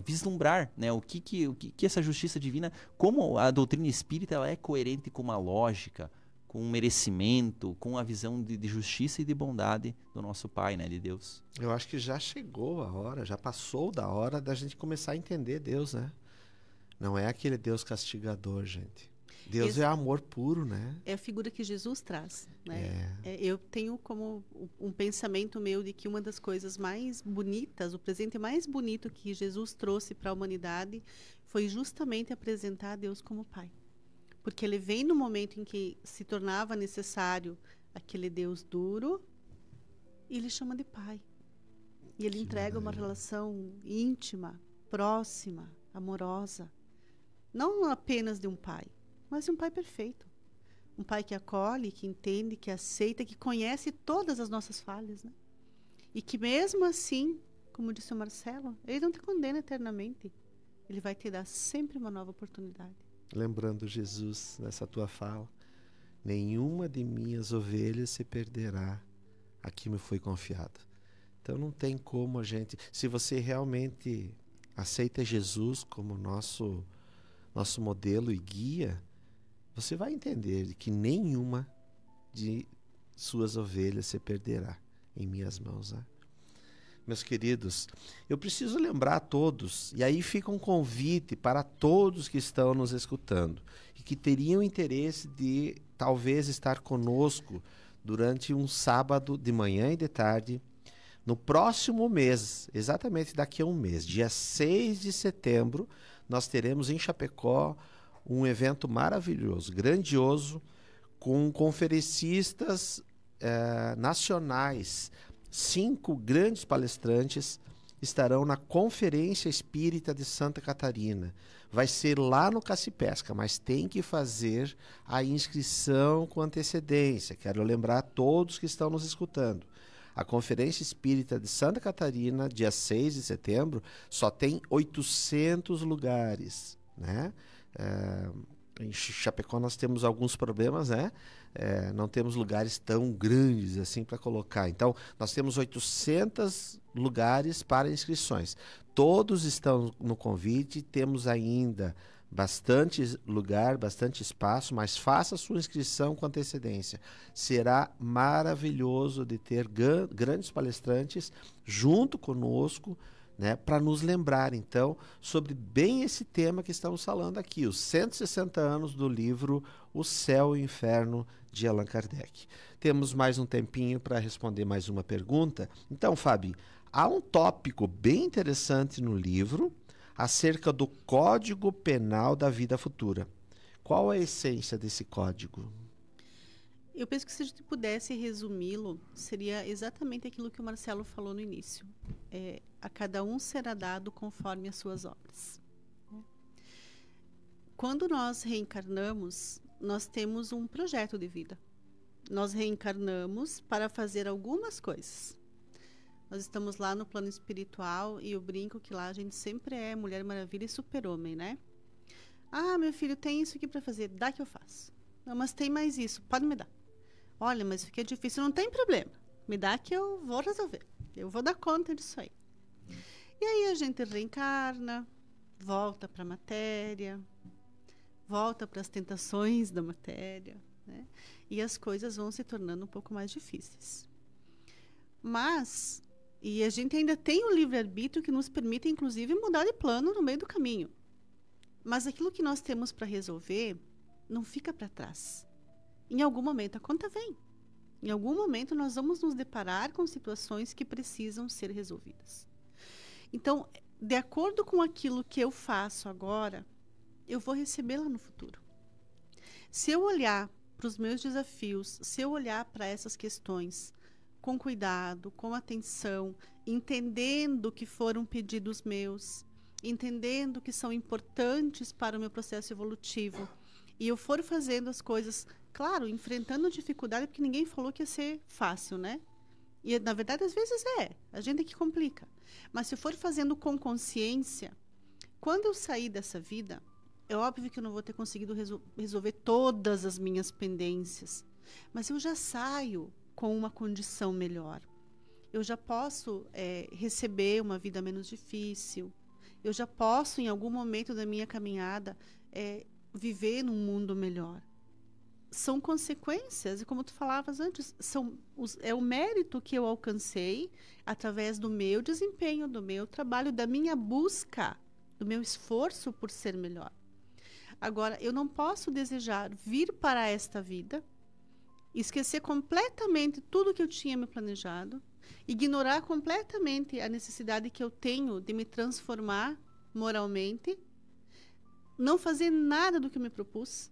vislumbrar, né, o que essa justiça divina, como a doutrina espírita, ela é coerente com uma lógica, com um merecimento, com a visão de justiça e de bondade do nosso Pai, né, de Deus. Eu acho que já chegou a hora, já passou da hora da gente começar a entender Deus, né? Não é aquele Deus castigador, gente. Deus é amor puro, né? É a figura que Jesus traz, né? Eu tenho como um pensamento meu de que uma das coisas mais bonitas, o presente mais bonito que Jesus trouxe para a humanidade foi justamente apresentar a Deus como Pai. Porque ele vem no momento em que se tornava necessário aquele Deus duro e ele chama de Pai. E ele entrega uma relação íntima, próxima, amorosa. Não apenas de um pai, mas de um pai perfeito. Um pai que acolhe, que entende, que aceita, que conhece todas as nossas falhas, né? E que mesmo assim, como disse o Marcelo, ele não te condena eternamente. Ele vai te dar sempre uma nova oportunidade. Lembrando Jesus nessa tua fala, nenhuma de minhas ovelhas se perderá, a que me foi confiado. Então não tem como a gente, se você realmente aceita Jesus como nosso modelo e guia, você vai entender que nenhuma de suas ovelhas se perderá em minhas mãos, né? Meus queridos, eu preciso lembrar a todos, e aí fica um convite para todos que estão nos escutando e que teriam interesse de talvez estar conosco durante um sábado de manhã e de tarde, no próximo mês, exatamente daqui a um mês, dia 6 de setembro, nós teremos em Chapecó um evento maravilhoso, grandioso, com conferencistas nacionais. 5 grandes palestrantes estarão na Conferência Espírita de Santa Catarina. Vai ser lá no Cacipesca, mas tem que fazer a inscrição com antecedência. Quero lembrar a todos que estão nos escutando. A Conferência Espírita de Santa Catarina, dia 6 de setembro, só tem 800 lugares, né? Em Chapecó nós temos alguns problemas, né? Não temos lugares tão grandes assim para colocar. Então, nós temos 800 lugares para inscrições. Todos estão no convite, temos ainda bastante lugar, bastante espaço, mas faça a sua inscrição com antecedência. Será maravilhoso de ter grandes palestrantes junto conosco, né, para nos lembrar, então, sobre bem esse tema que estamos falando aqui, os 160 anos do livro O Céu e o Inferno, de Allan Kardec. Temos mais um tempinho para responder mais uma pergunta. Então, Fabi, há um tópico bem interessante no livro acerca do Código Penal da Vida Futura. Qual a essência desse código? Eu penso que se a gente pudesse resumi-lo, seria exatamente aquilo que o Marcelo falou no início. A cada um será dado conforme as suas obras. Quando nós reencarnamos, nós temos um projeto de vida. Nós reencarnamos para fazer algumas coisas. Nós estamos lá no plano espiritual e eu brinco que lá a gente sempre é Mulher Maravilha e Super-Homem, né? Ah, meu filho, tem isso aqui para fazer, dá que eu faço. Não, mas tem mais isso, pode me dar. Olha, mas isso aqui é difícil, não tem problema. Me dá que eu vou resolver. Eu vou dar conta disso aí. E aí a gente reencarna, volta para a matéria, volta para as tentações da matéria, né? E as coisas vão se tornando um pouco mais difíceis. Mas, e a gente ainda tem o livre-arbítrio que nos permite, inclusive, mudar de plano no meio do caminho. Mas aquilo que nós temos para resolver não fica para trás. Em algum momento a conta vem. Em algum momento nós vamos nos deparar com situações que precisam ser resolvidas. Então, de acordo com aquilo que eu faço agora, eu vou receber lá no futuro. Se eu olhar para os meus desafios, se eu olhar para essas questões com cuidado, com atenção, entendendo que foram pedidos meus, entendendo que são importantes para o meu processo evolutivo, e eu for fazendo as coisas, claro, enfrentando dificuldade, porque ninguém falou que ia ser fácil, né? E, na verdade, às vezes a gente é que complica. Mas se eu for fazendo com consciência, quando eu sair dessa vida, é óbvio que eu não vou ter conseguido resolver todas as minhas pendências, mas eu já saio com uma condição melhor. Eu já posso receber uma vida menos difícil. Eu já posso, em algum momento da minha caminhada, viver num mundo melhor. São consequências, e como tu falavas antes, é o mérito que eu alcancei através do meu desempenho, do meu trabalho, da minha busca, do meu esforço por ser melhor. Agora, eu não posso desejar vir para esta vida, esquecer completamente tudo que eu tinha me planejado, ignorar completamente a necessidade que eu tenho de me transformar moralmente, não fazer nada do que eu me propus,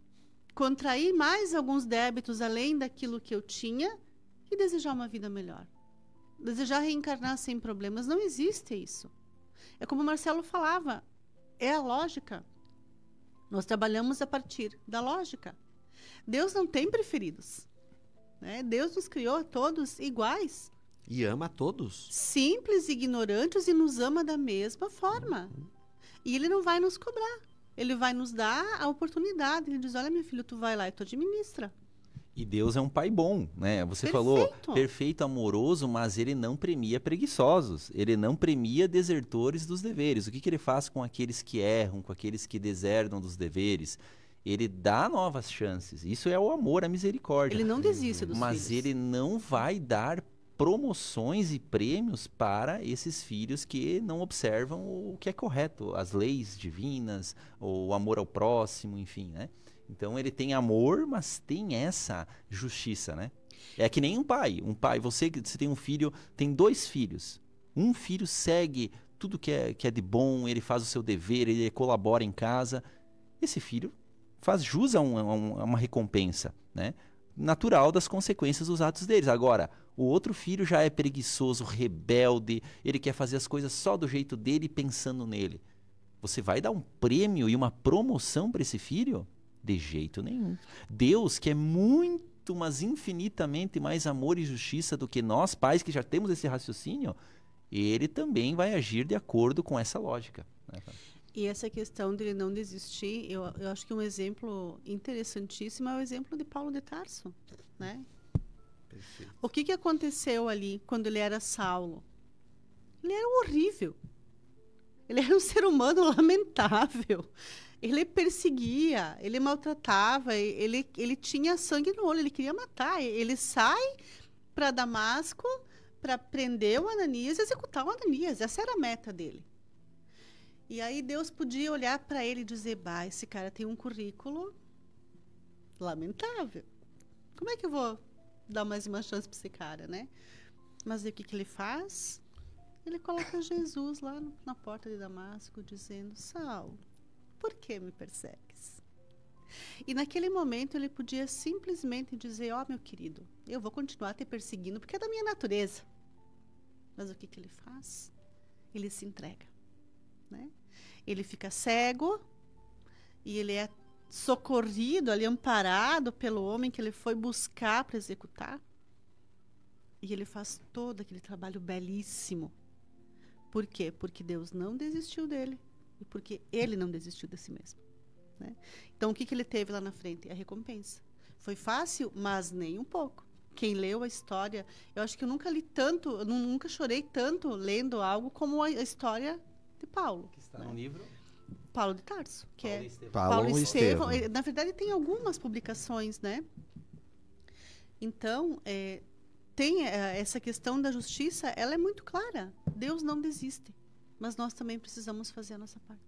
contrair mais alguns débitos além daquilo que eu tinha e desejar uma vida melhor. Desejar reencarnar sem problemas, não existe isso. É como o Marcelo falava, é a lógica. Nós trabalhamos a partir da lógica. Deus não tem preferidos, né? Deus nos criou a todos iguais. E ama a todos. Simples, ignorantes, e nos ama da mesma forma. E Ele não vai nos cobrar. Ele vai nos dar a oportunidade. Ele diz, olha, meu filho, tu vai lá e tu administra. E Deus é um pai bom, né? Você falou perfeito, amoroso, mas ele não premia preguiçosos. Ele não premia desertores dos deveres. O que ele faz com aqueles que erram, com aqueles que deserdam dos deveres? Ele dá novas chances. Isso é o amor, a misericórdia. Ele não desiste dos filhos. Mas ele não vai dar promoções e prêmios para esses filhos que não observam o que é correto, as leis divinas, o amor ao próximo, enfim, né? Então ele tem amor, mas tem essa justiça, né? É que nem um pai. Você tem um filho, tem 2 filhos. Um filho segue tudo que é de bom, ele faz o seu dever, ele colabora em casa. Esse filho faz jus a uma recompensa, né? Natural das consequências dos atos deles. Agora, o outro filho já é preguiçoso, rebelde, ele quer fazer as coisas só do jeito dele, pensando nele. Você vai dar um prêmio e uma promoção para esse filho? De jeito nenhum. Deus, que é muito, mas infinitamente mais amor e justiça do que nós, pais, que já temos esse raciocínio, ele também vai agir de acordo com essa lógica, né? E essa questão dele não desistir, eu acho que um exemplo interessantíssimo é o exemplo de Paulo de Tarso, né? Perfeito. O que aconteceu ali quando ele era Saulo? Ele era horrível. Ele era um ser humano lamentável. Ele perseguia, ele maltratava, ele tinha sangue no olho, ele queria matar. Ele sai para Damasco para prender o Ananias e executar o Ananias. Essa era a meta dele. E aí Deus podia olhar para ele e dizer, bah, esse cara tem um currículo lamentável. Como é que eu vou dar mais uma chance para esse cara, né? Mas aí, o que ele faz? Ele coloca Jesus lá na porta de Damasco, dizendo, Saulo, por que me persegues? E naquele momento ele podia simplesmente dizer, ó, meu querido, eu vou continuar te perseguindo porque é da minha natureza. Mas o que ele faz? Ele se entrega. Né? Ele fica cego e ele é socorrido, ali amparado pelo homem que ele foi buscar para executar. E ele faz todo aquele trabalho belíssimo. Por quê? Porque Deus não desistiu dele e porque ele não desistiu de si mesmo. Né? Então, o que ele teve lá na frente? A recompensa. Foi fácil, mas nem um pouco. Quem leu a história, eu acho que eu nunca li tanto, eu nunca chorei tanto lendo algo como a história de Paulo. Que está no livro? Paulo de Tarso, que Paulo é Estevão. Paulo Estevão. Na verdade, tem algumas publicações, né? Então, tem essa questão da justiça, ela é muito clara. Deus não desiste, mas nós também precisamos fazer a nossa parte.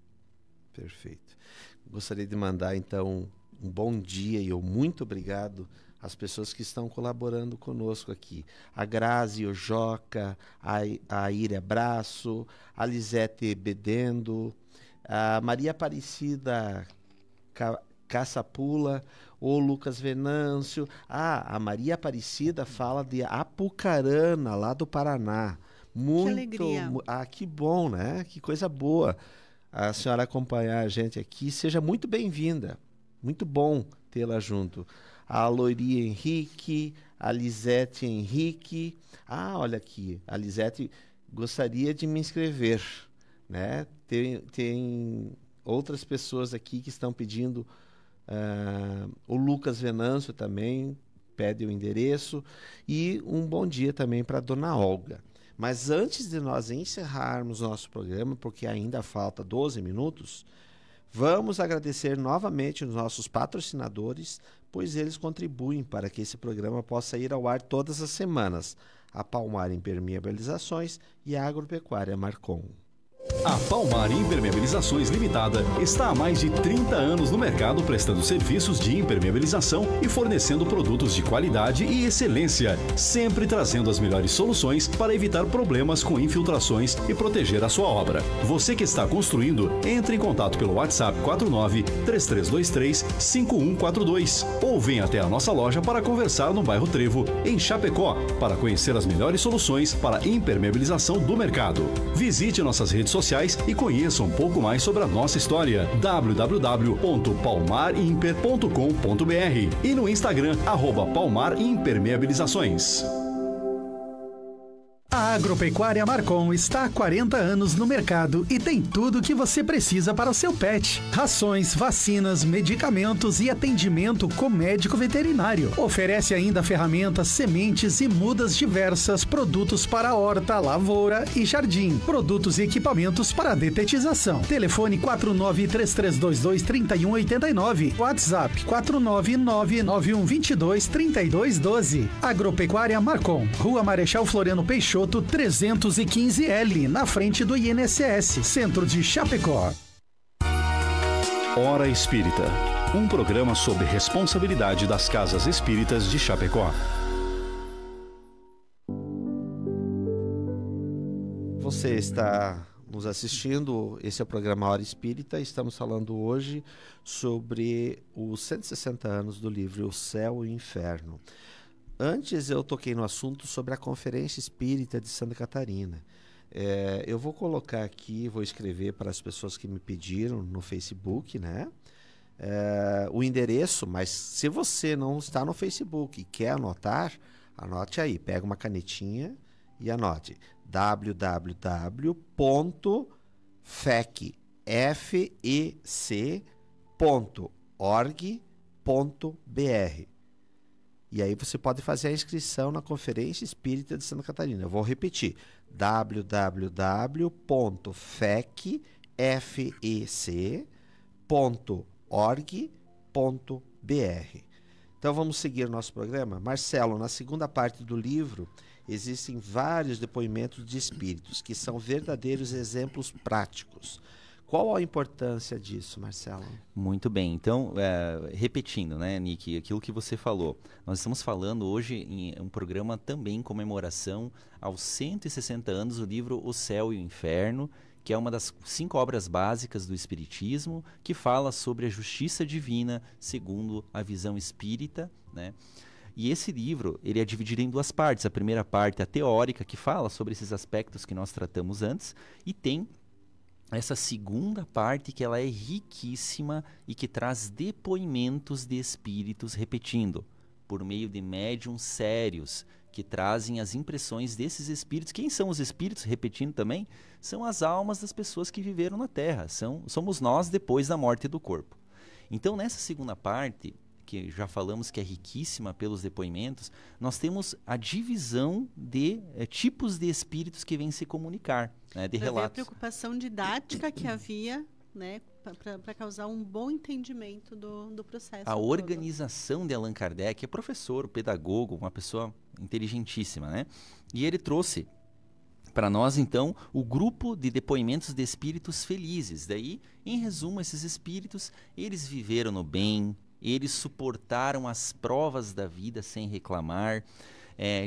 Perfeito. Gostaria de mandar, então, um bom dia e um muito obrigado às pessoas que estão colaborando conosco aqui. A Grazi, o Joca, a Ira Braço, a Lisete Bedendo, a Maria Aparecida Caçapula, o Lucas Venâncio. A Maria Aparecida fala de Apucarana, lá do Paraná. Muito, que alegria. Que bom, né? Que coisa boa a senhora acompanhar a gente aqui. Seja muito bem-vinda. Muito bom tê-la junto. A Loiri Henrique, a Lisete Henrique. Olha aqui, a Lisete gostaria de me inscrever, né? Tem outras pessoas aqui que estão pedindo. O Lucas Venâncio também pede o endereço. E um bom dia também para a dona Olga. Mas antes de nós encerrarmos nosso programa, porque ainda falta 12 minutos, vamos agradecer novamente os nossos patrocinadores, pois eles contribuem para que esse programa possa ir ao ar todas as semanas. A Palmar Impermeabilizações e a Agropecuária Marcon. A Palmar Impermeabilizações Limitada está há mais de 30 anos no mercado prestando serviços de impermeabilização e fornecendo produtos de qualidade e excelência, sempre trazendo as melhores soluções para evitar problemas com infiltrações e proteger a sua obra. Você que está construindo, entre em contato pelo WhatsApp 49-3323-5142 ou venha até a nossa loja para conversar no bairro Trevo, em Chapecó, para conhecer as melhores soluções para impermeabilização do mercado. Visite nossas redes sociais e conheça um pouco mais sobre a nossa história. www.palmarimper.com.br e no Instagram @palmarimpermeabilizações. A Agropecuária Marcon está há 40 anos no mercado e tem tudo o que você precisa para o seu pet. Rações, vacinas, medicamentos e atendimento com médico veterinário. Oferece ainda ferramentas, sementes e mudas diversas, produtos para horta, lavoura e jardim. Produtos e equipamentos para detetização. Telefone 4933223189. WhatsApp 49991223212. Agropecuária Marcon. Rua Marechal Floriano Peixoto, 315L, na frente do INSS, centro de Chapecó. Hora Espírita, um programa sobre responsabilidade das casas espíritas de Chapecó. você está nos assistindo, esse é o programa Hora Espírita. Estamos falando hoje sobre os 160 anos do livro O Céu e o Inferno. Antes eu toquei no assunto sobre a Conferência Espírita de Santa Catarina. Eu vou colocar aqui, vou escrever para as pessoas que me pediram no Facebook, né? O endereço, mas se você não está no Facebook e quer anotar, anote aí, pega uma canetinha e anote www.fec.org.br. E aí você pode fazer a inscrição na Conferência Espírita de Santa Catarina. Eu vou repetir, www.fec.org.br. Então vamos seguir o nosso programa. Marcelo, na segunda parte do livro, existem vários depoimentos de espíritos que são verdadeiros exemplos práticos. Qual a importância disso, Marcelo? Muito bem. Então, repetindo, né, Nick, aquilo que você falou. Nós estamos falando hoje em um programa também em comemoração aos 160 anos do livro O Céu e o Inferno, que é uma das 5 obras básicas do Espiritismo, que fala sobre a justiça divina segundo a visão espírita, né? E esse livro, ele é dividido em 2 partes. A primeira parte é a teórica, que fala sobre esses aspectos que nós tratamos antes, e tem essa segunda parte que ela é riquíssima e que traz depoimentos de espíritos, repetindo, por meio de médiuns sérios, que trazem as impressões desses espíritos. Quem são os espíritos? Repetindo também, são as almas das pessoas que viveram na Terra, somos nós depois da morte do corpo. Então, nessa segunda parte, que já falamos que é riquíssima pelos depoimentos, nós temos a divisão de tipos de espíritos que vêm se comunicar, né, de relatos. A preocupação didática que havia, né, para causar um bom entendimento do processo. A organização de Allan Kardec, é professor, pedagogo, uma pessoa inteligentíssima, né? E ele trouxe para nós, então, o grupo de depoimentos de espíritos felizes. Daí, em resumo, esses espíritos, eles viveram no bem, eles suportaram as provas da vida sem reclamar,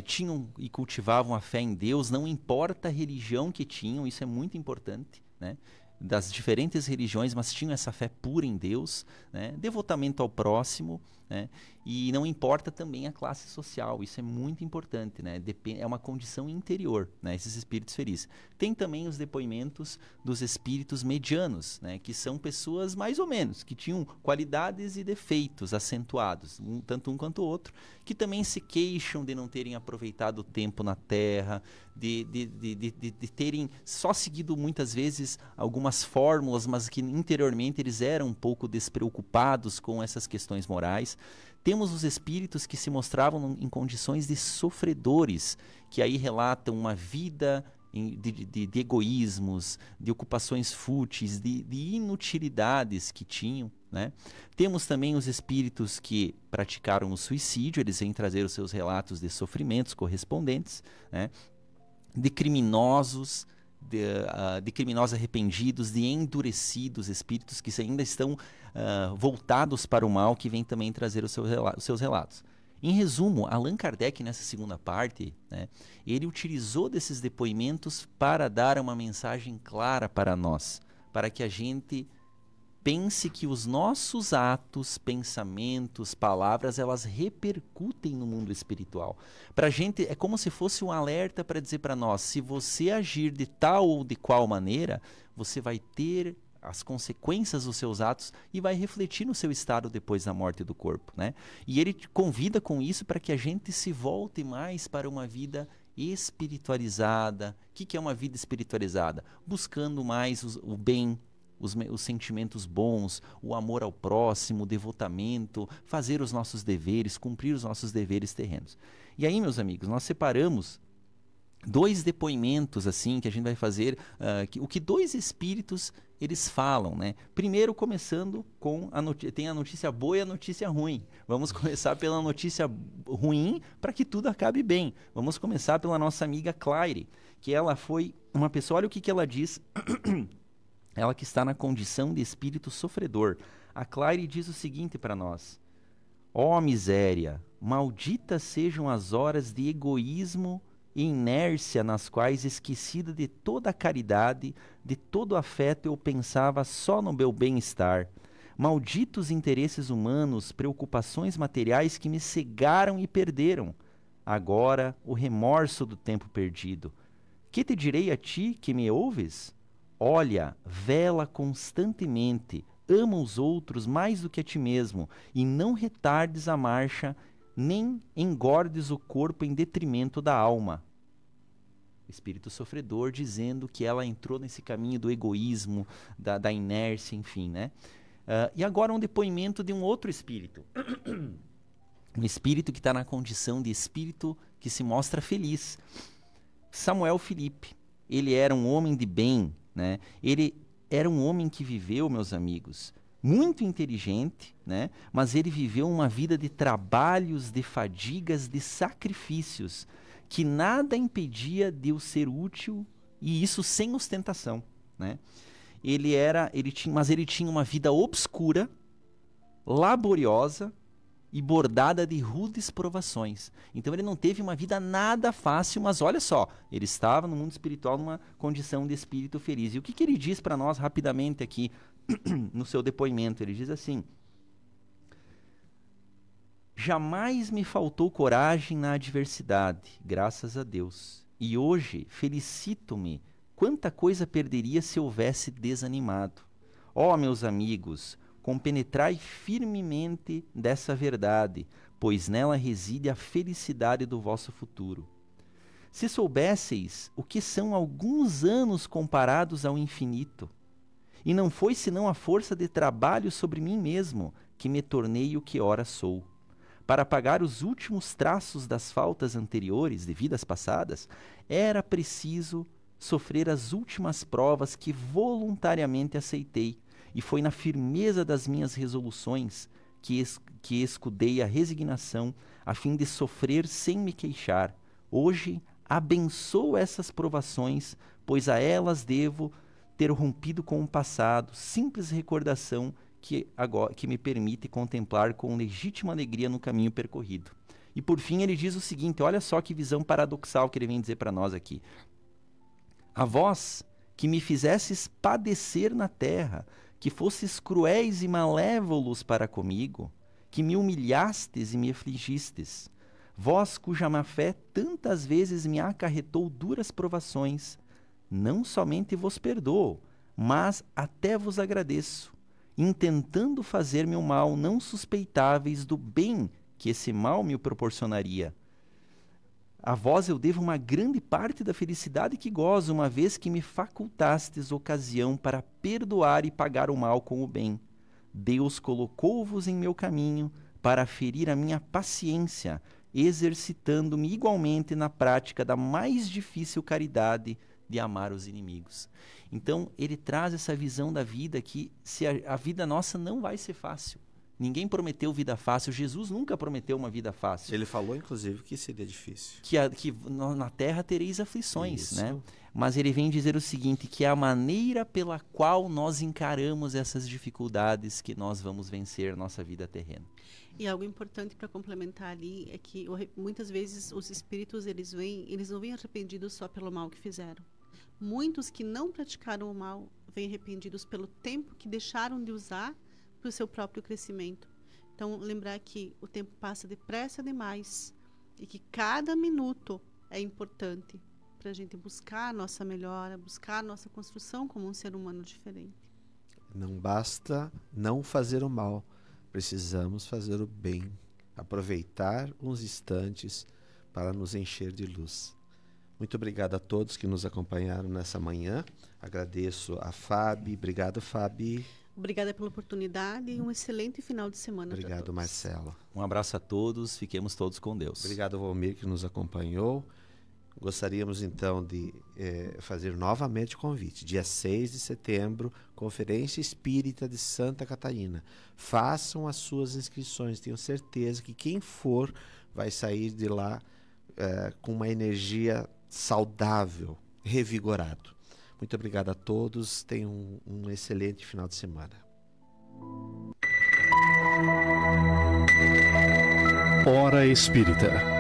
tinham e cultivavam a fé em Deus, não importa a religião que tinham, isso é muito importante, né? Das diferentes religiões, mas tinham essa fé pura em Deus, né? Devotamento ao próximo, né? E não importa também a classe social, isso é muito importante, né? É uma condição interior, né? Esses espíritos felizes. Tem também os depoimentos dos espíritos medianos, né? Que são pessoas mais ou menos, que tinham qualidades e defeitos acentuados, tanto um quanto o outro, que também se queixam de não terem aproveitado o tempo na Terra, de terem só seguido muitas vezes algumas fórmulas, mas que interiormente eles eram um pouco despreocupados com essas questões morais. Temos os espíritos que se mostravam em condições de sofredores, que aí relatam uma vida de egoísmos, de ocupações fúteis, de inutilidades que tinham, né? Temos também os espíritos que praticaram o suicídio, eles vêm trazer os seus relatos de sofrimentos correspondentes, né? De criminosos, de criminosos arrependidos, de endurecidos, espíritos que ainda estão voltados para o mal, que vem também trazer os seus relatos. Em resumo, Allan Kardec, nessa segunda parte, né, ele utilizou desses depoimentos para dar uma mensagem clara para nós, para que a gente pense que os nossos atos, pensamentos, palavras, elas repercutem no mundo espiritual. Para a gente é como se fosse um alerta para dizer para nós, se você agir de tal ou de qual maneira, você vai ter as consequências dos seus atos e vai refletir no seu estado depois da morte do corpo, né? E ele convida com isso para que a gente se volte mais para uma vida espiritualizada. O que é uma vida espiritualizada? Buscando mais o bem, os sentimentos bons, o amor ao próximo, o devotamento, fazer os nossos deveres, cumprir os nossos deveres terrenos. E aí, meus amigos, nós separamos 2 depoimentos assim que a gente vai fazer, o que 2 espíritos eles falam, né? Primeiro, começando com tem a notícia boa e a notícia ruim. Vamos começar pela notícia ruim para que tudo acabe bem. Vamos começar pela nossa amiga Claire, que ela foi uma pessoa, olha o que ela diz, ela que está na condição de espírito sofredor. A Claire diz o seguinte para nós: ó miséria, malditas sejam as horas de egoísmo e inércia nas quais, esquecida de toda a caridade, de todo o afeto, eu pensava só no meu bem-estar. Malditos interesses humanos, preocupações materiais que me cegaram e perderam. Agora, o remorso do tempo perdido. Que te direi a ti que me ouves? Olha, vela constantemente, ama os outros mais do que a ti mesmo, e não retardes a marcha, nem engordes o corpo em detrimento da alma. Espírito sofredor dizendo que ela entrou nesse caminho do egoísmo, da inércia, enfim, né? E agora um depoimento de um outro espírito. Um espírito que está na condição de espírito que se mostra feliz. Samuel Felipe. Ele era um homem de bem, né? Ele era um homem que viveu, meus amigos, muito inteligente, né? Mas ele viveu uma vida de trabalhos, de fadigas, de sacrifícios, que nada impedia de o ser útil, e isso sem ostentação, né? Mas ele tinha uma vida obscura, laboriosa e bordada de rudes provações. Então ele não teve uma vida nada fácil, mas olha só, ele estava no mundo espiritual numa condição de espírito feliz. E o que ele diz para nós rapidamente aqui no seu depoimento? Ele diz assim: jamais me faltou coragem na adversidade, graças a Deus. E hoje felicito-me quanta coisa perderia se houvesse desanimado. Ó, meus amigos, compenetrai firmemente dessa verdade, pois nela reside a felicidade do vosso futuro. Se soubesseis o que são alguns anos comparados ao infinito, e não foi senão a força de trabalho sobre mim mesmo que me tornei o que ora sou. Para apagar os últimos traços das faltas anteriores de vidas passadas, era preciso sofrer as últimas provas que voluntariamente aceitei, e foi na firmeza das minhas resoluções que escudei a resignação, a fim de sofrer sem me queixar. Hoje abençoo essas provações, pois a elas devo ter rompido com o passado, simples recordação que me permite contemplar com legítima alegria no caminho percorrido. E por fim ele diz o seguinte, olha só que visão paradoxal que ele vem dizer para nós aqui. A vós que me fizesses padecer na terra, que fosses cruéis e malévolos para comigo, que me humilhastes e me afligistes, vós cuja má-fé tantas vezes me acarretou duras provações, não somente vos perdoo, mas até vos agradeço, intentando fazer-me o mal, não suspeitáveis do bem que esse mal me proporcionaria. A vós eu devo uma grande parte da felicidade que gozo, uma vez que me facultastes ocasião para perdoar e pagar o mal com o bem. Deus colocou-vos em meu caminho para ferir a minha paciência, exercitando-me igualmente na prática da mais difícil caridade de amar os inimigos. Então, ele traz essa visão da vida que a vida nossa não vai ser fácil. Ninguém prometeu vida fácil. Jesus nunca prometeu uma vida fácil. Ele falou, inclusive, que seria difícil. Que na terra tereis aflições, né? Mas ele vem dizer o seguinte, que é a maneira pela qual nós encaramos essas dificuldades que nós vamos vencer nossa vida terrena. E algo importante para complementar ali é que muitas vezes os espíritos eles não vêm arrependidos só pelo mal que fizeram. Muitos que não praticaram o mal vêm arrependidos pelo tempo que deixaram de usar para o seu próprio crescimento. Então, lembrar que o tempo passa depressa demais e que cada minuto é importante para a gente buscar a nossa melhora, buscar a nossa construção como um ser humano diferente. Não basta não fazer o mal, precisamos fazer o bem, aproveitar uns instantes para nos encher de luz. Muito obrigado a todos que nos acompanharam nessa manhã. Agradeço a Fábio. Obrigado, Fábio. Obrigada pela oportunidade e um excelente final de semana. Obrigado, Marcelo. Um abraço a todos, fiquemos todos com Deus. Obrigado, Valmir, que nos acompanhou. Gostaríamos, então, de fazer novamente o convite. Dia 6 de setembro, Conferência Espírita de Santa Catarina. Façam as suas inscrições. Tenho certeza que quem for vai sair de lá com uma energia saudável, revigorado. Muito obrigado a todos. Tenham um excelente final de semana. Hora Espírita.